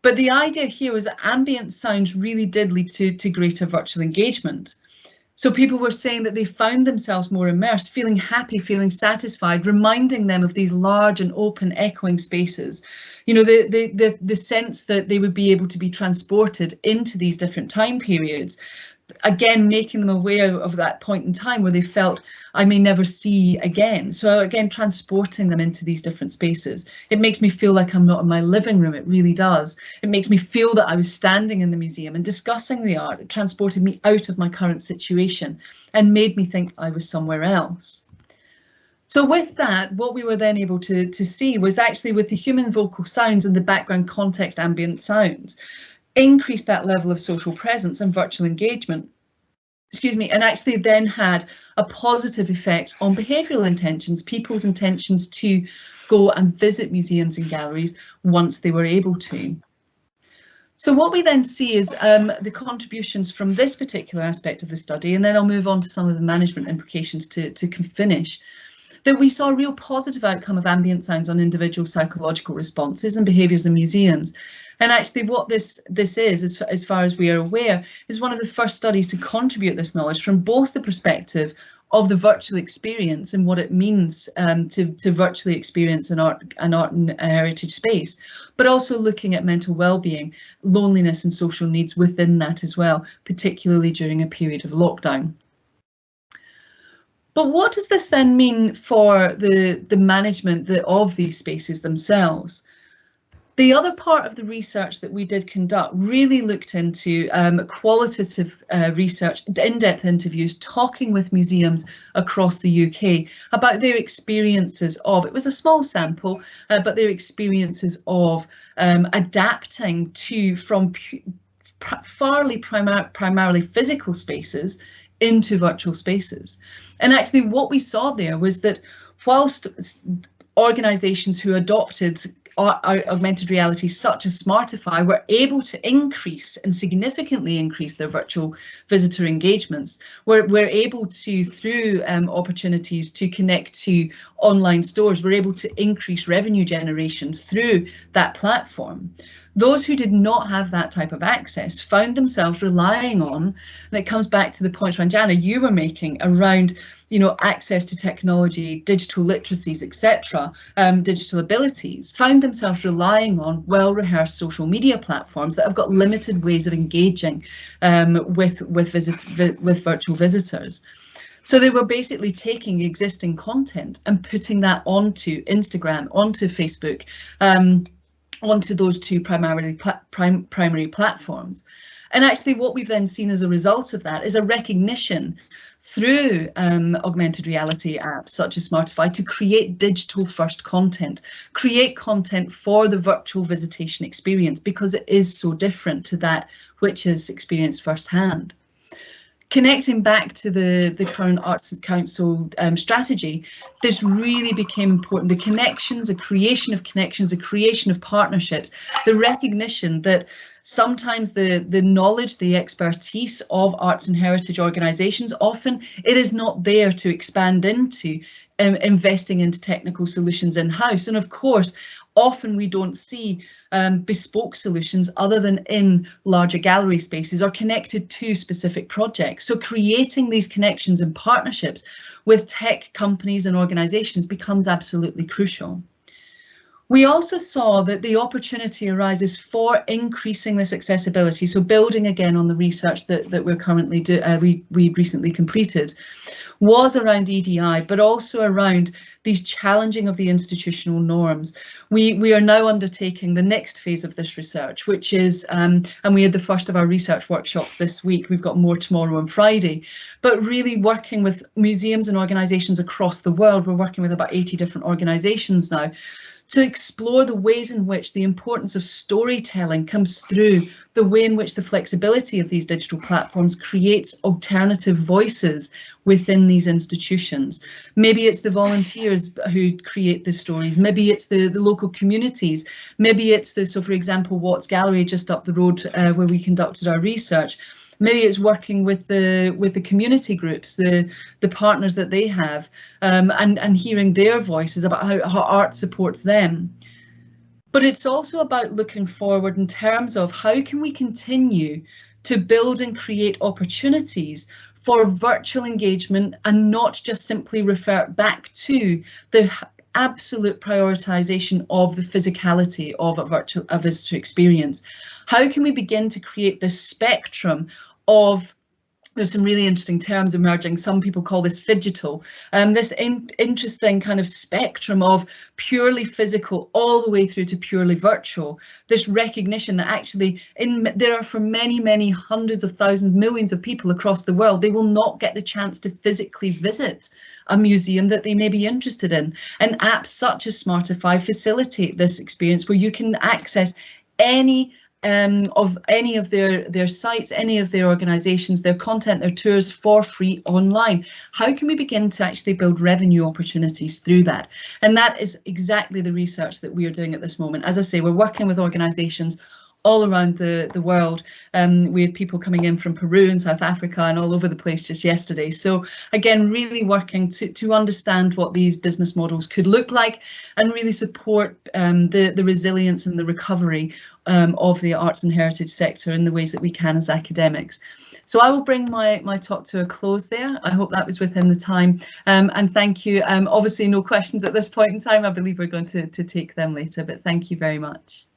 But the idea here was that ambient sounds really did lead to greater virtual engagement. So people were saying that they found themselves more immersed, feeling happy, feeling satisfied, reminding them of these large and open echoing spaces. You know, the sense that they would be able to be transported into these different time periods. Again, making them aware of that point in time where they felt, I may never see again. So again, transporting them into these different spaces. It makes me feel like I'm not in my living room. It really does. It makes me feel that I was standing in the museum and discussing the art. It transported me out of my current situation and made me think I was somewhere else. So with that, what we were then able to see was actually with the human vocal sounds and the background context ambient sounds, increase that level of social presence and virtual engagement, and actually then had a positive effect on behavioural intentions, people's intentions to go and visit museums and galleries once they were able to. So what we then see is the contributions from this particular aspect of the study, and then I'll move on to some of the management implications to finish, that we saw a real positive outcome of ambient sounds on individual psychological responses and behaviours in museums. And actually what this is, as far as we are aware, is one of the first studies to contribute this knowledge from both the perspective of the virtual experience and what it means to virtually experience an art and heritage space, but also looking at mental well-being, loneliness and social needs within that as well, particularly during a period of lockdown. But what does this then mean for the management of these spaces themselves? The other part of the research that we did conduct really looked into qualitative research, in-depth interviews, talking with museums across the UK about their experiences of, it was a small sample, but their experiences of adapting from primarily physical spaces into virtual spaces. And actually what we saw there was that whilst organisations who adopted augmented reality such as Smartify were able to increase and significantly increase their virtual visitor engagements, we're able to, through opportunities to connect to online stores, we're able to increase revenue generation through that platform. Those who did not have that type of access found themselves relying on, and it comes back to the point, Ranjana, you were making around, you know, access to technology, digital literacies, etc., digital abilities, found themselves relying on well-rehearsed social media platforms that have got limited ways of engaging with virtual visitors. So they were basically taking existing content and putting that onto Instagram, onto Facebook, onto those two primary platforms. And actually what we've then seen as a result of that is a recognition through augmented reality apps such as Smartify to create digital first content, create content for the virtual visitation experience, because it is so different to that which is experienced firsthand. Connecting back to the current Arts Council strategy, this really became important. The connections, the creation of connections, the creation of partnerships, the recognition that sometimes the knowledge, the expertise of arts and heritage organisations, often it is not there to expand into investing into technical solutions in-house. And of course, often we don't see bespoke solutions other than in larger gallery spaces or connected to specific projects. So creating these connections and partnerships with tech companies and organisations becomes absolutely crucial. We also saw that the opportunity arises for increasing this accessibility. So building again on the research that we're currently we recently completed, was around EDI, but also around these challenging of the institutional norms. We are now undertaking the next phase of this research, which is, and we had the first of our research workshops this week, we've got more tomorrow and Friday, but really working with museums and organisations across the world. We're working with about 80 different organisations now, to explore the ways in which the importance of storytelling comes through, the way in which the flexibility of these digital platforms creates alternative voices within these institutions. Maybe it's the volunteers who create the stories, maybe it's the local communities, maybe it's so for example, Watts Gallery just up the road where we conducted our research. Maybe it's working with the community groups, the partners that they have, and hearing their voices about how art supports them. But it's also about looking forward in terms of how can we continue to build and create opportunities for virtual engagement and not just simply refer back to the absolute prioritisation of the physicality of a visitor experience. How can we begin to create this spectrum of there's some really interesting terms emerging. Some people call this phygital, this interesting kind of spectrum of purely physical all the way through to purely virtual. This recognition that actually there are for many, many hundreds of thousands, millions of people across the world, they will not get the chance to physically visit a museum that they may be interested in. And apps such as Smartify facilitate this experience where you can access any of their sites, any of their organisations, their content, their tours for free online. How can we begin to actually build revenue opportunities through that? And that is exactly the research that we are doing at this moment. As I say, we're working with organisations all around the world. We had people coming in from Peru and South Africa and all over the place just yesterday. So again, really working to understand what these business models could look like and really support the resilience and the recovery of the arts and heritage sector in the ways that we can as academics. So I will bring my talk to a close there. I hope that was within the time, and thank you. Obviously no questions at this point in time. I believe we're going to take them later, but thank you very much.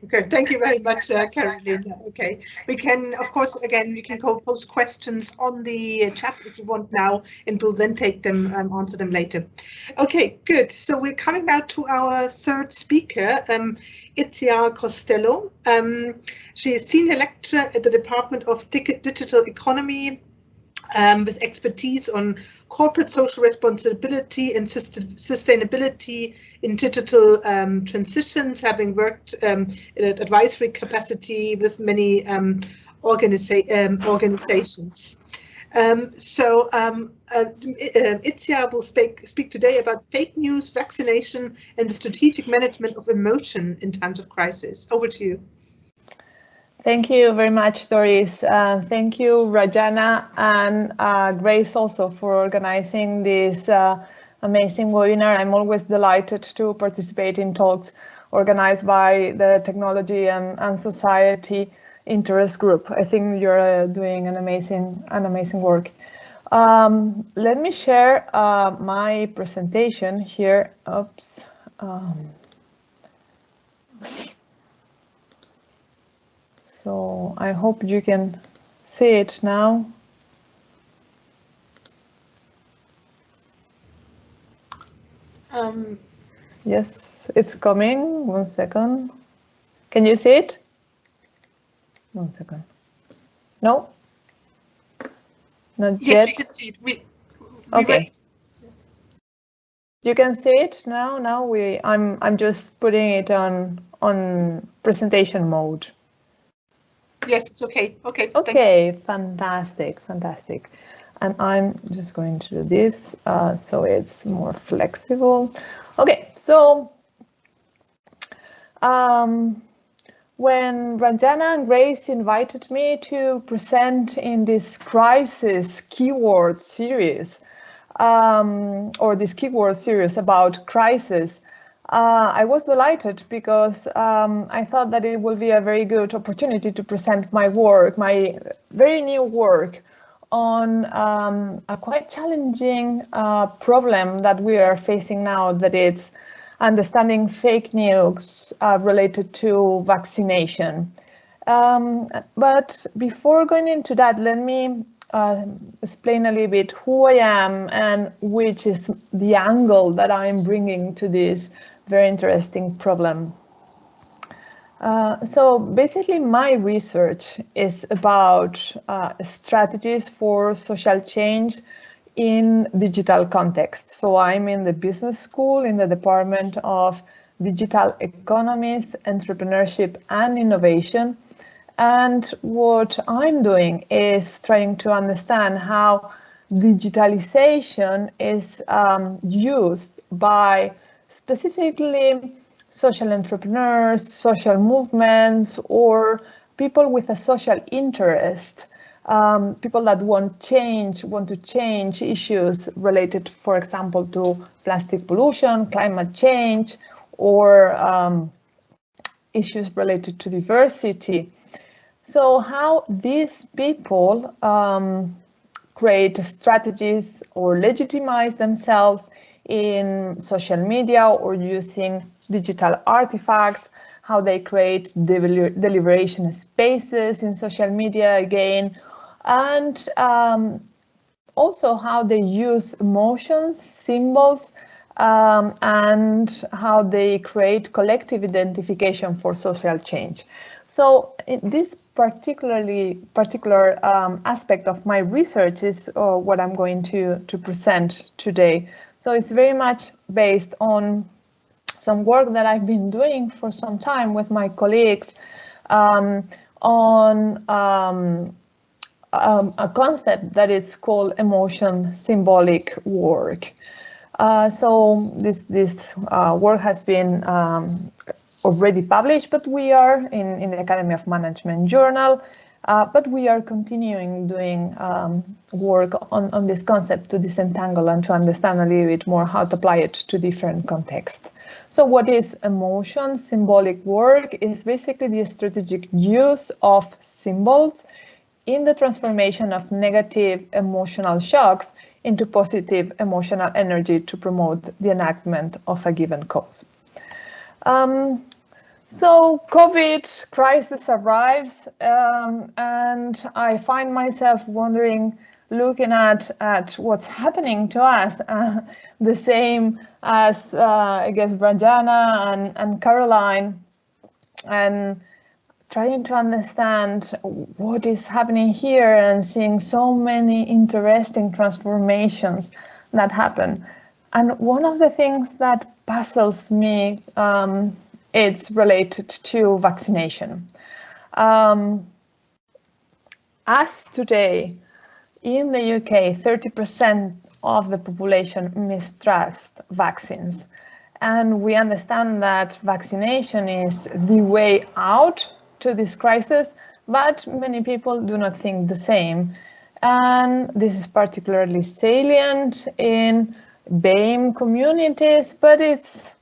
Okay, thank you very much, Carolina. Okay, we can, of course, again, you can post questions on the chat if you want now, and we'll then take them, answer them later. Okay, good. So we're coming now to our third speaker, Itziar Castello. She is senior lecturer at the Department of Digital Economy, with expertise on corporate social responsibility and sustainability in digital transitions, having worked in an advisory capacity with many organizations. Itziar will speak today about fake news, vaccination, and the strategic management of emotion in times of crisis. Over to you. Thank you very much, Doris. Thank you, Ranjana, and Grace also for organizing this amazing webinar. I'm always delighted to participate in talks organized by the Technology and Society Interest Group. I think you're doing an amazing work. Let me share my presentation here. Oops. So I hope you can see it now. Yes, it's coming. 1 second. Can you see it? 1 second. No? Not yes, yet? We can see it. Okay. You can see it now. I'm just putting it on presentation mode. Yes, it's okay. Okay. Okay, fantastic. And I'm just going to do this so it's more flexible. Okay, so when Ranjana and Grace invited me to present in this Crisis keyword series, or this keyword series about crisis, I was delighted because I thought that it would be a very good opportunity to present my work, my very new work on a quite challenging problem that we are facing now, that it's understanding fake news related to vaccination. But before going into that, let me explain a little bit who I am and which is the angle that I'm bringing to this very interesting problem. So basically my research is about strategies for social change in digital context. So I'm in the business school in the Department of Digital Economies, Entrepreneurship and Innovation. And what I'm doing is trying to understand how digitalization is used by specifically social entrepreneurs, social movements, or people with a social interest, people that want to change issues related, for example, to plastic pollution, climate change, or issues related to diversity. So how these people create strategies or legitimize themselves in social media or using digital artifacts, how they create deliberation spaces in social media again, and also how they use emotions, symbols, and how they create collective identification for social change. So this particular aspect of my research is what I'm going to present today. So it's very much based on some work that I've been doing for some time with my colleagues on a concept that is called emotion symbolic work. So this work has been already published, but we are in the Academy of Management journal, but we are continuing doing work on this concept to disentangle and to understand a little bit more how to apply it to different contexts. So what is emotion symbolic work is basically the strategic use of symbols in the transformation of negative emotional shocks into positive emotional energy to promote the enactment of a given cause. So COVID crisis arrives, and I find myself wondering, looking at what's happening to us, the same as I guess Ranjana and Caroline, and trying to understand what is happening here and seeing so many interesting transformations that happen. And one of the things that puzzles me, it's related to vaccination. As today, in the UK, 30% of the population mistrust vaccines. And we understand that vaccination is the way out to this crisis, but many people do not think the same. And this is particularly salient in BAME communities, but it's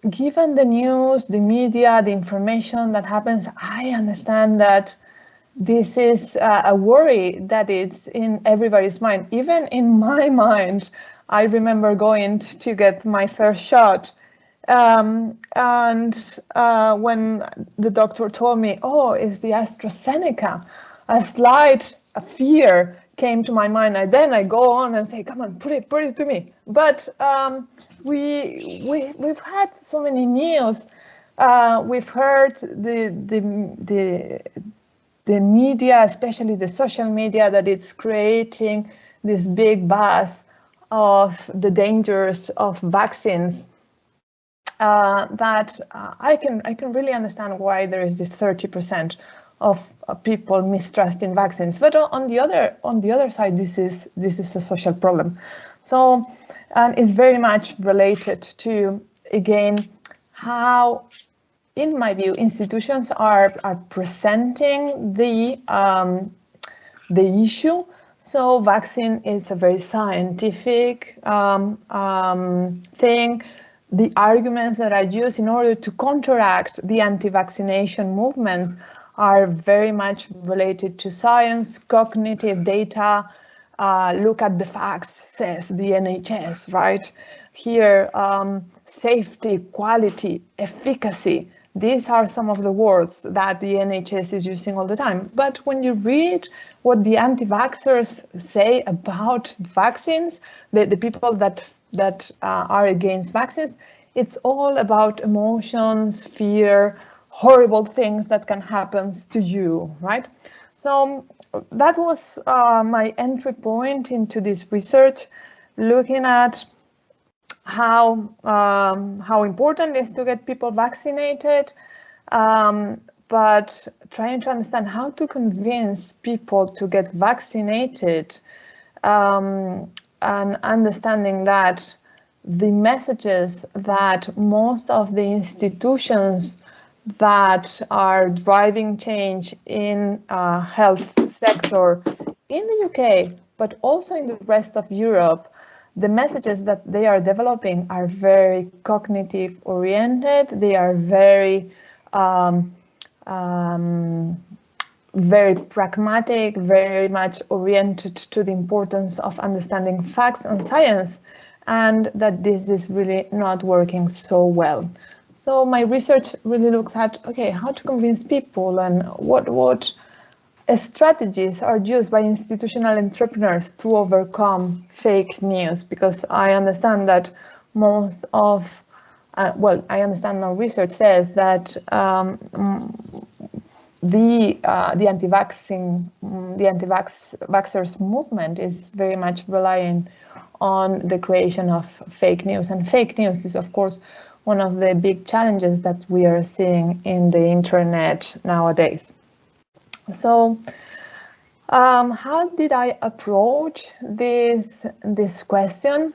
given the news, the media, the information that happens, I understand that this is a worry that it's in everybody's mind. Even in my mind, I remember going to get my first shot. And when the doctor told me, oh, it's the AstraZeneca, a slight fear came to my mind. And then I go on and say, come on, put it to me. But we've had so many news. We've heard the media, especially the social media, that it's creating this big buzz of the dangers of vaccines. That I can really understand why there is this 30% of people mistrusting vaccines. But on the other side, this is a social problem. So, and it's very much related to, again, how, in my view, institutions are presenting the issue. So vaccine is a very scientific thing. The arguments that are used in order to counteract the anti-vaccination movements are very much related to science, cognitive data. Look at the facts, says the NHS, right? Here, safety, quality, efficacy. These are some of the words that the NHS is using all the time. But when you read what the anti-vaxxers say about vaccines, the people that are against vaccines, it's all about emotions, fear, horrible things that can happen to you, right? So that was my entry point into this research, looking at how important it is to get people vaccinated, but trying to understand how to convince people to get vaccinated, and understanding that the messages that most of the institutions that are driving change in health sector in the UK, but also in the rest of Europe, the messages that they are developing are very cognitive oriented. They are very very pragmatic, very much oriented to the importance of understanding facts and science, and that this is really not working so well. So my research really looks at, okay, how to convince people and what strategies are used by institutional entrepreneurs to overcome fake news? Because I understand that most of, well, I understand now research says that the anti-vaxxers movement is very much relying on the creation of fake news, and fake news is, of course, one of the big challenges that we are seeing in the internet nowadays. So, how did I approach this question?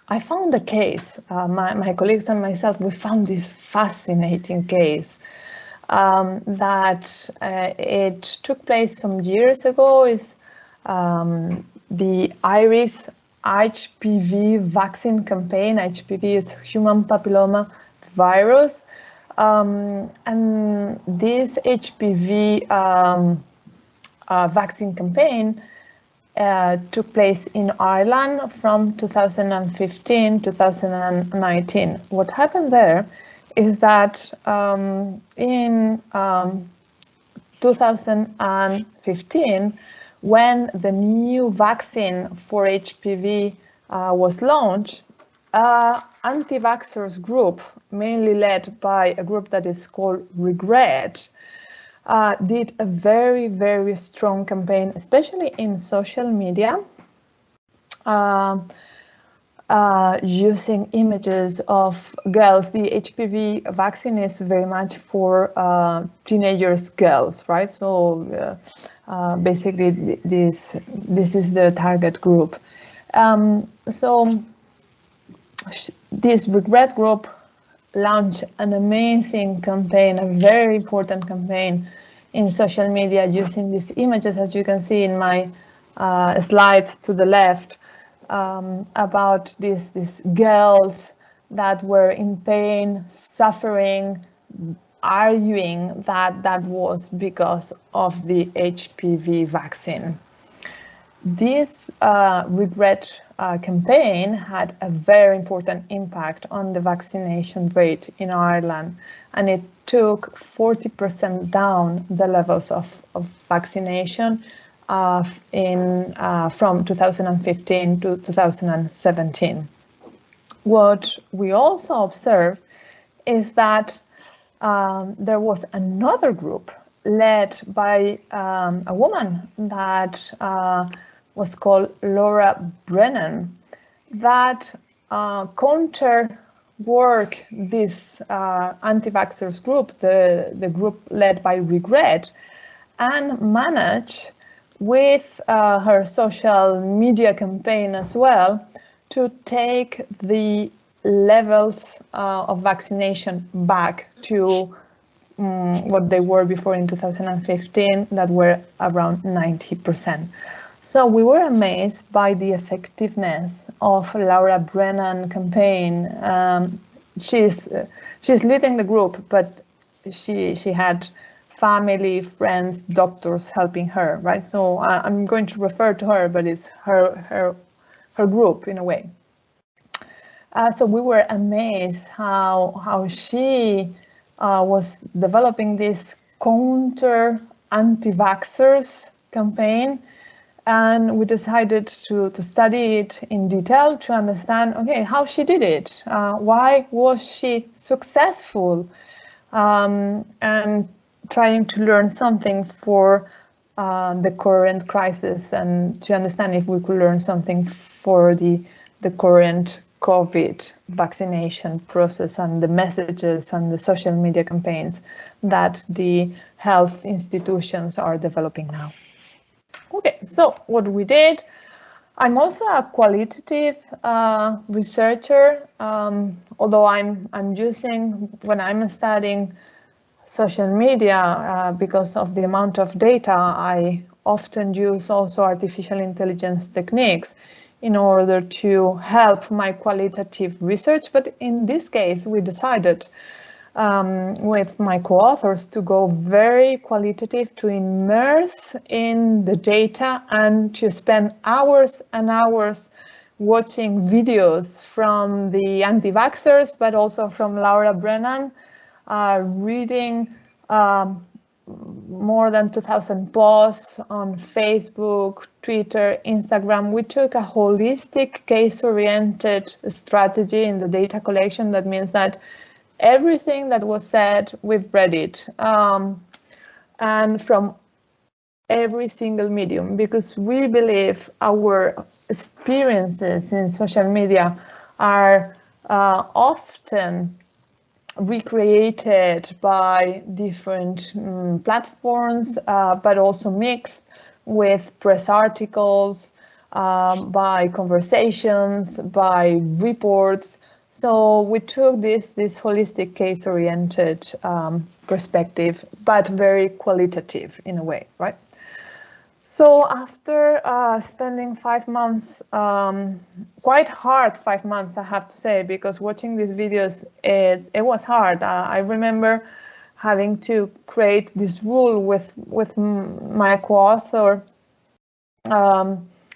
I found a case. My colleagues and myself, we found this fascinating case. That it took place some years ago. Is the Irish HPV vaccine campaign. HPV is human papilloma virus, and this HPV vaccine campaign took place in Ireland from 2015-2019. What happened there is that in 2015, when the new vaccine for HPV was launched, anti-vaxxers group, mainly led by a group that is called Regret, did a very, very strong campaign, especially in social media, using images of girls. The HPV vaccine is very much for teenagers, girls, right? So basically, this is the target group. So this Regret group launched an amazing campaign, a very important campaign in social media, using these images, as you can see in my slides to the left, about these girls that were in pain, suffering, arguing that was because of the HPV vaccine. This Regret campaign had a very important impact on the vaccination rate in Ireland, and it took 40% down the levels of vaccination from 2015 to 2017. What we also observed is that there was another group led by a woman that was called Laura Brennan, that counter-work this anti-vaxxers group, the group led by Regret, and managed with her social media campaign as well to take the levels of vaccination back to what they were before in 2015, that were around 90%. So we were amazed by the effectiveness of Laura Brennan campaign. She's leading the group, but she had family, friends, doctors helping her, right? So I'm going to refer to her, but it's her group in a way. So we were amazed how she was developing this counter anti-vaxxers campaign, and we decided to study it in detail to understand, okay, how she did it, why was she successful, and trying to learn something for the current crisis, and to understand if we could learn something for the current COVID vaccination process and the messages and the social media campaigns that the health institutions are developing now. Okay, so what we did, I'm also a qualitative researcher, although I'm using, when I'm studying social media, because of the amount of data, I often use also artificial intelligence techniques in order to help my qualitative research. But in this case, we decided with my co-authors to go very qualitative, to immerse in the data and to spend hours and hours watching videos from the anti-vaxxers, but also from Laura Brennan, reading more than 2,000 posts on Facebook, Twitter, Instagram. We took a holistic, case-oriented strategy in the data collection. That means that everything that was said, we've read it, and from every single medium, because we believe our experiences in social media are often recreated by different platforms, but also mixed with press articles, by conversations, by reports. So we took this holistic, case-oriented perspective, but very qualitative in a way, right? So after spending 5 months, quite hard 5 months, I have to say, because watching these videos, it was hard. I remember having to create this rule with my co-author,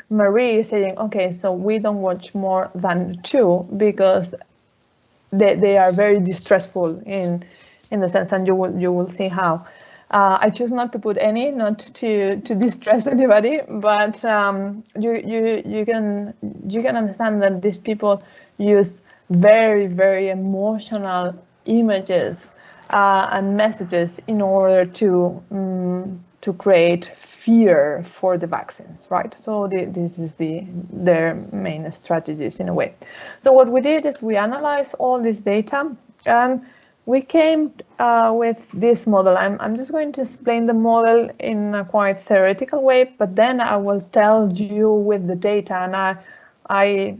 Marie, saying, okay, so we don't watch more than 2 because they are very distressful in the sense, and you will see how. I choose not to put any, not to distress anybody, but you can understand that these people use very, very emotional images and messages in order to create fear for the vaccines, right? So this is their main strategies in a way. So what we did is we analyzed all this data, and we came with this model. I'm just going to explain the model in a quite theoretical way, but then I will tell you with the data, and I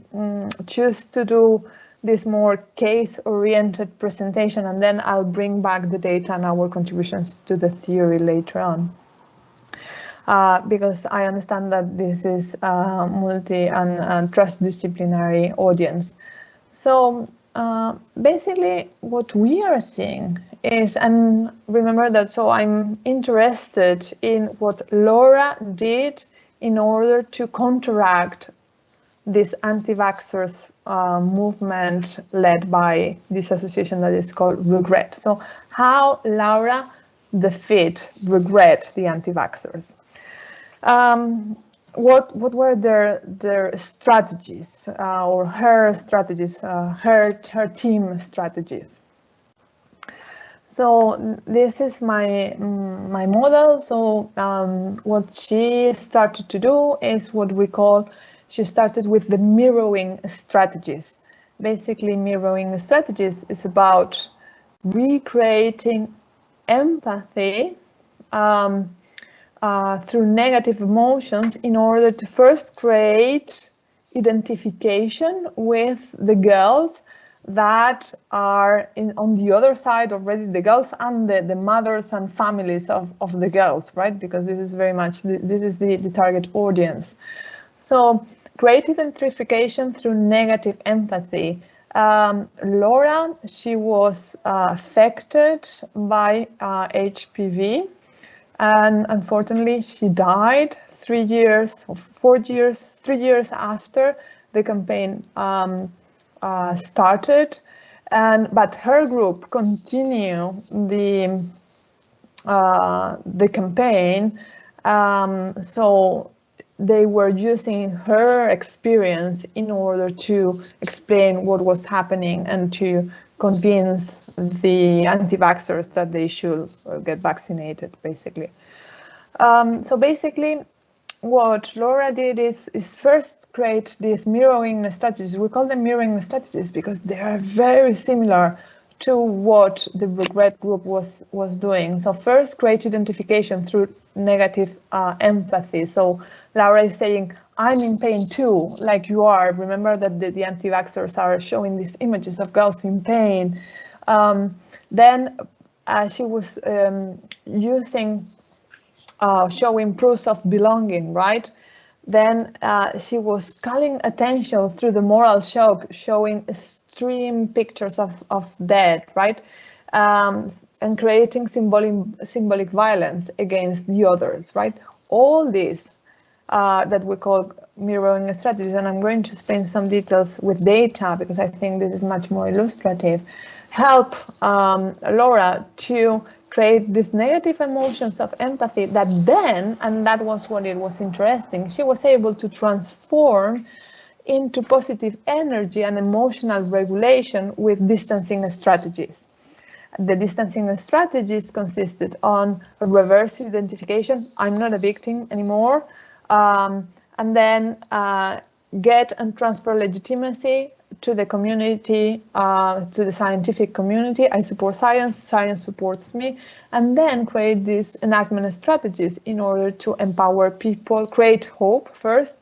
choose to do this more case-oriented presentation, and then I'll bring back the data and our contributions to the theory later on. Because I understand that this is a multi and transdisciplinary audience. So basically what we are seeing is, and remember that, so I'm interested in what Laura did in order to counteract this anti-vaxxers movement led by this association that is called Regret. So how Laura defeat Regret, the anti-vaxxers. What were their strategies, or her strategies, her team strategies? So this is my model. So what she started to do is what we call, she started with the mirroring strategies. Basically, mirroring strategies is about recreating empathy through negative emotions in order to first create identification with the girls that are on the other side already, the girls and the mothers and families of the girls, right? Because this is very much, this is the target audience. So create identification through negative empathy. Laura, she was affected by HPV. And unfortunately, she died 3 years or 4 years, 3 years after the campaign started. But her group continued the campaign. So they were using her experience in order to explain what was happening and to convince the anti-vaxxers that they should get vaccinated, basically. So basically, what Laura did is first create these mirroring strategies. We call them mirroring strategies because they are very similar to what the Regret group was doing. So first, create identification through negative empathy. So Laura is saying, I'm in pain too, like you are. Remember that the anti-vaxxers are showing these images of girls in pain. Then she was showing proofs of belonging, right? Then she was calling attention through the moral shock, showing extreme pictures of death, right? And creating symbolic violence against the others, right? All this that we call mirroring strategies, and I'm going to spend some details with data because I think this is much more illustrative, help Laura to create these negative emotions of empathy that then, and that was what it was interesting, she was able to transform into positive energy and emotional regulation with distancing strategies. The distancing strategies consisted on reverse identification, I'm not a victim anymore, and then get and transfer legitimacy to the community, to the scientific community. I support science, science supports me, and then create these enactment strategies in order to empower people, create hope first,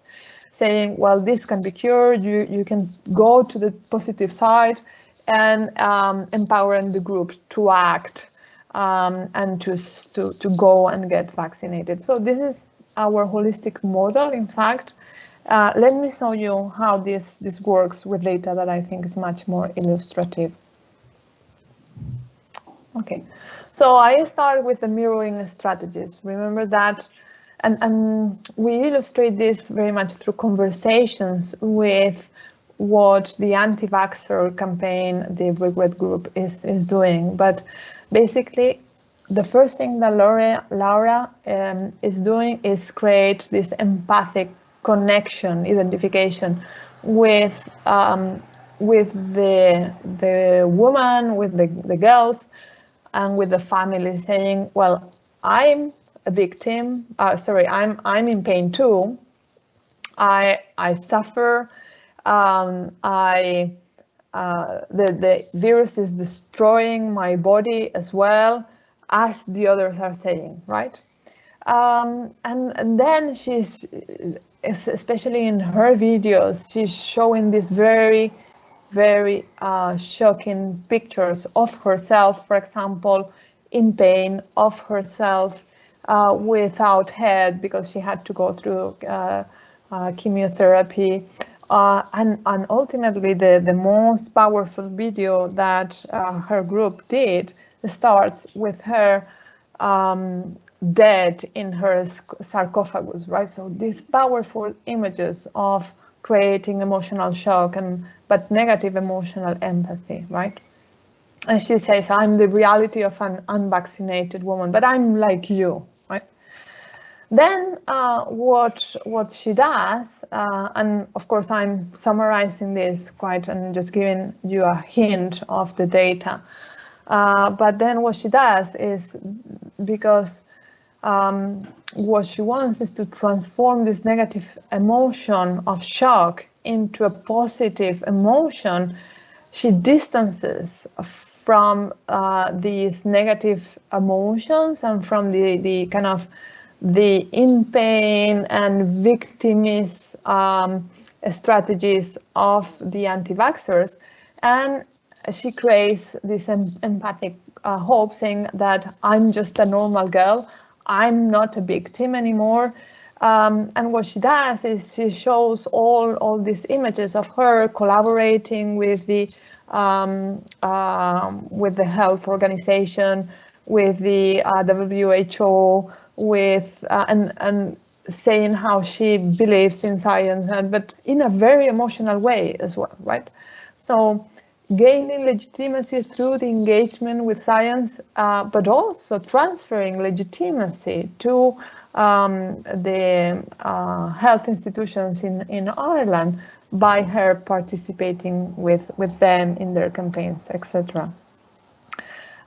saying, well, this can be cured, you can go to the positive side, and empowering the group to act and to go and get vaccinated. So this is our holistic model, in fact. Let me show you how this works with data that I think is much more illustrative. Okay, so I start with the mirroring strategies. Remember that, and we illustrate this very much through conversations with what the anti-vaxxer campaign, the Regret Group, is doing. But basically, the first thing that Laura is doing is create this empathic connection, identification with the woman, with the girls, and with the family, saying, well, I'm a victim, I'm in pain too, I suffer, the virus is destroying my body as well, as the others are saying, right? And then she's, especially in her videos, she's showing these very, very shocking pictures of herself, for example, in pain, of herself without head because she had to go through chemotherapy. And ultimately, the most powerful video that her group did starts with her dead in her sarcophagus, right? So these powerful images of creating emotional shock, but negative emotional empathy, right? And she says, I'm the reality of an unvaccinated woman, but I'm like you, right? Then what she does, and of course I'm summarizing this quite and just giving you a hint of the data, but then what she does is, because what she wants is to transform this negative emotion of shock into a positive emotion, she distances from these negative emotions and from the kind of the in pain and victimist strategies of the anti-vaxxers, and she creates this empathic hope, saying that I'm just a normal girl, I'm not a victim anymore. And what she does is she shows all these images of her collaborating with the health organization, with the WHO, with and saying how she believes in science, but in a very emotional way as well, right? So gaining legitimacy through the engagement with science, but also transferring legitimacy to the health institutions in Ireland by her participating with them in their campaigns, etc.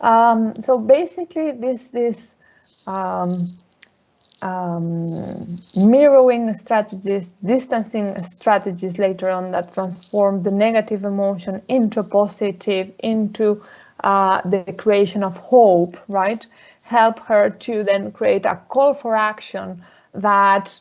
So basically, this mirroring strategies, distancing strategies later on that transform the negative emotion into positive, into the creation of hope, right? Help her to then create a call for action that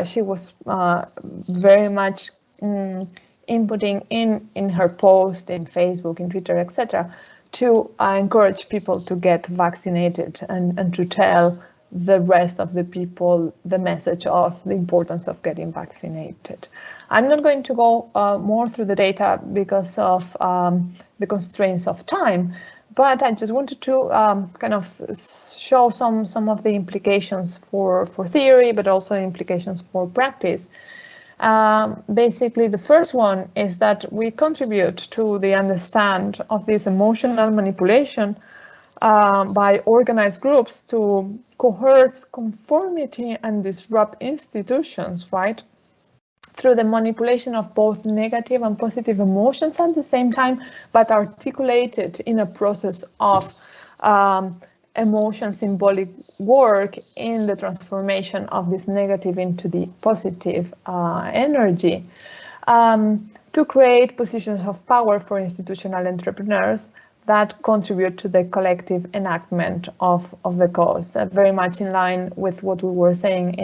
she was very much inputting in her post in Facebook, in Twitter, etc., to encourage people to get vaccinated and to tell the rest of the people the message of the importance of getting vaccinated. I'm not going to go more through the data because of the constraints of time, but I just wanted to kind of show some of the implications for theory, but also implications for practice. Basically, the first one is that we contribute to the understand of this emotional manipulation by organized groups to coerce conformity and disrupt institutions, right? Through the manipulation of both negative and positive emotions at the same time, but articulated in a process of emotion symbolic work in the transformation of this negative into the positive energy, to create positions of power for institutional entrepreneurs that contribute to the collective enactment of the cause, very much in line with what we were saying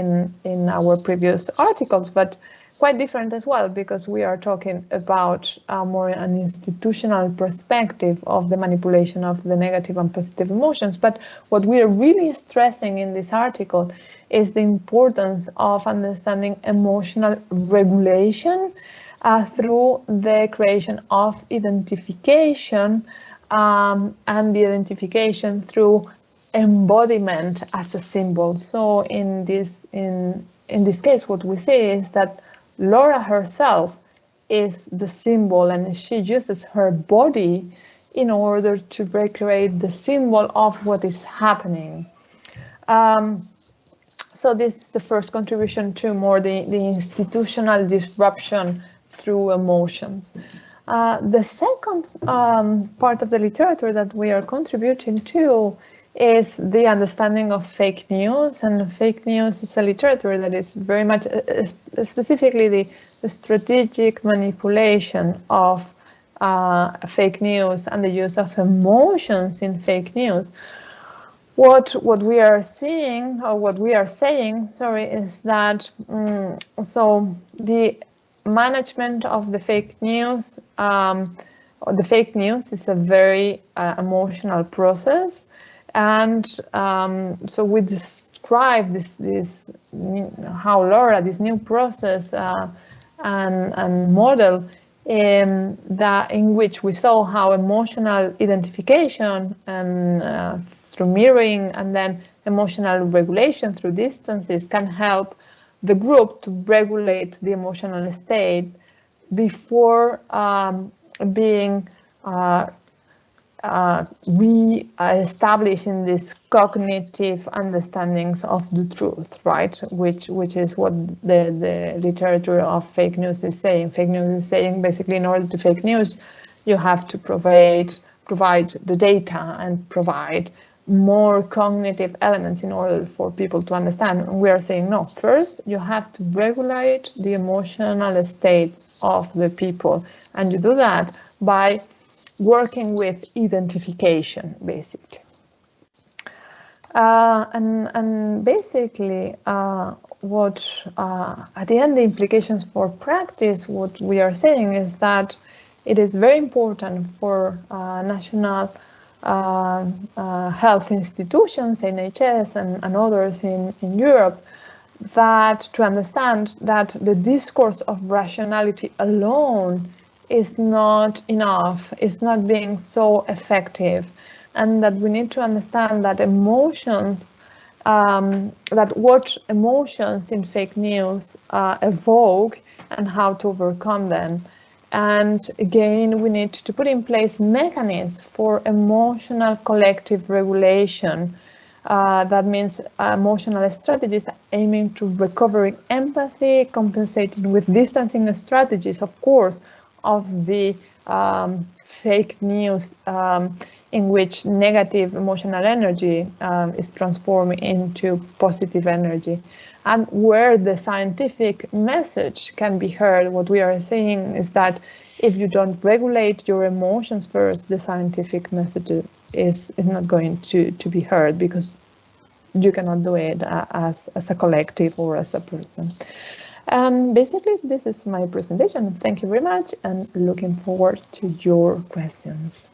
in our previous articles, but quite different as well, because we are talking about more an institutional perspective of the manipulation of the negative and positive emotions. But what we are really stressing in this article is the importance of understanding emotional regulation through the creation of identification, and the identification through embodiment as a symbol. So in this case, what we say is that Laura herself is the symbol, and she uses her body in order to recreate the symbol of what is happening. So this is the first contribution to more the institutional disruption through emotions. The second part of the literature that we are contributing to is the understanding of fake news, and fake news is a literature that is very much specifically the strategic manipulation of fake news and the use of emotions in fake news. What we are seeing, or what we are saying, sorry, is that so the management of the fake news, the fake news is a very emotional process. And so we describe this how Laura, this new process and model in which we saw how emotional identification and through mirroring, and then emotional regulation through distances can help the group to regulate the emotional state before being re-establishing these cognitive understandings of the truth, right? Which is what the literature of fake news is saying. Fake news is saying basically, in order to fake news, you have to provide the data and provide more cognitive elements in order for people to understand. And we are saying no. First, you have to regulate the emotional states of the people, and you do that by working with identification, basically. And basically, what at the end, the implications for practice, what we are saying is that it is very important for national health institutions, NHS and others in Europe, that to understand that the discourse of rationality alone is not enough, is not being so effective, and that we need to understand that emotions, that what emotions in fake news evoke and how to overcome them. And again, we need to put in place mechanisms for emotional collective regulation. That means emotional strategies aiming to recovering empathy, compensating with distancing strategies, of course, of the fake news in which negative emotional energy is transformed into positive energy. And where the scientific message can be heard, what we are saying is that if you don't regulate your emotions first, the scientific message is not going to be heard, because you cannot do it as a collective or as a person. Basically, this is my presentation. Thank you very much, and looking forward to your questions.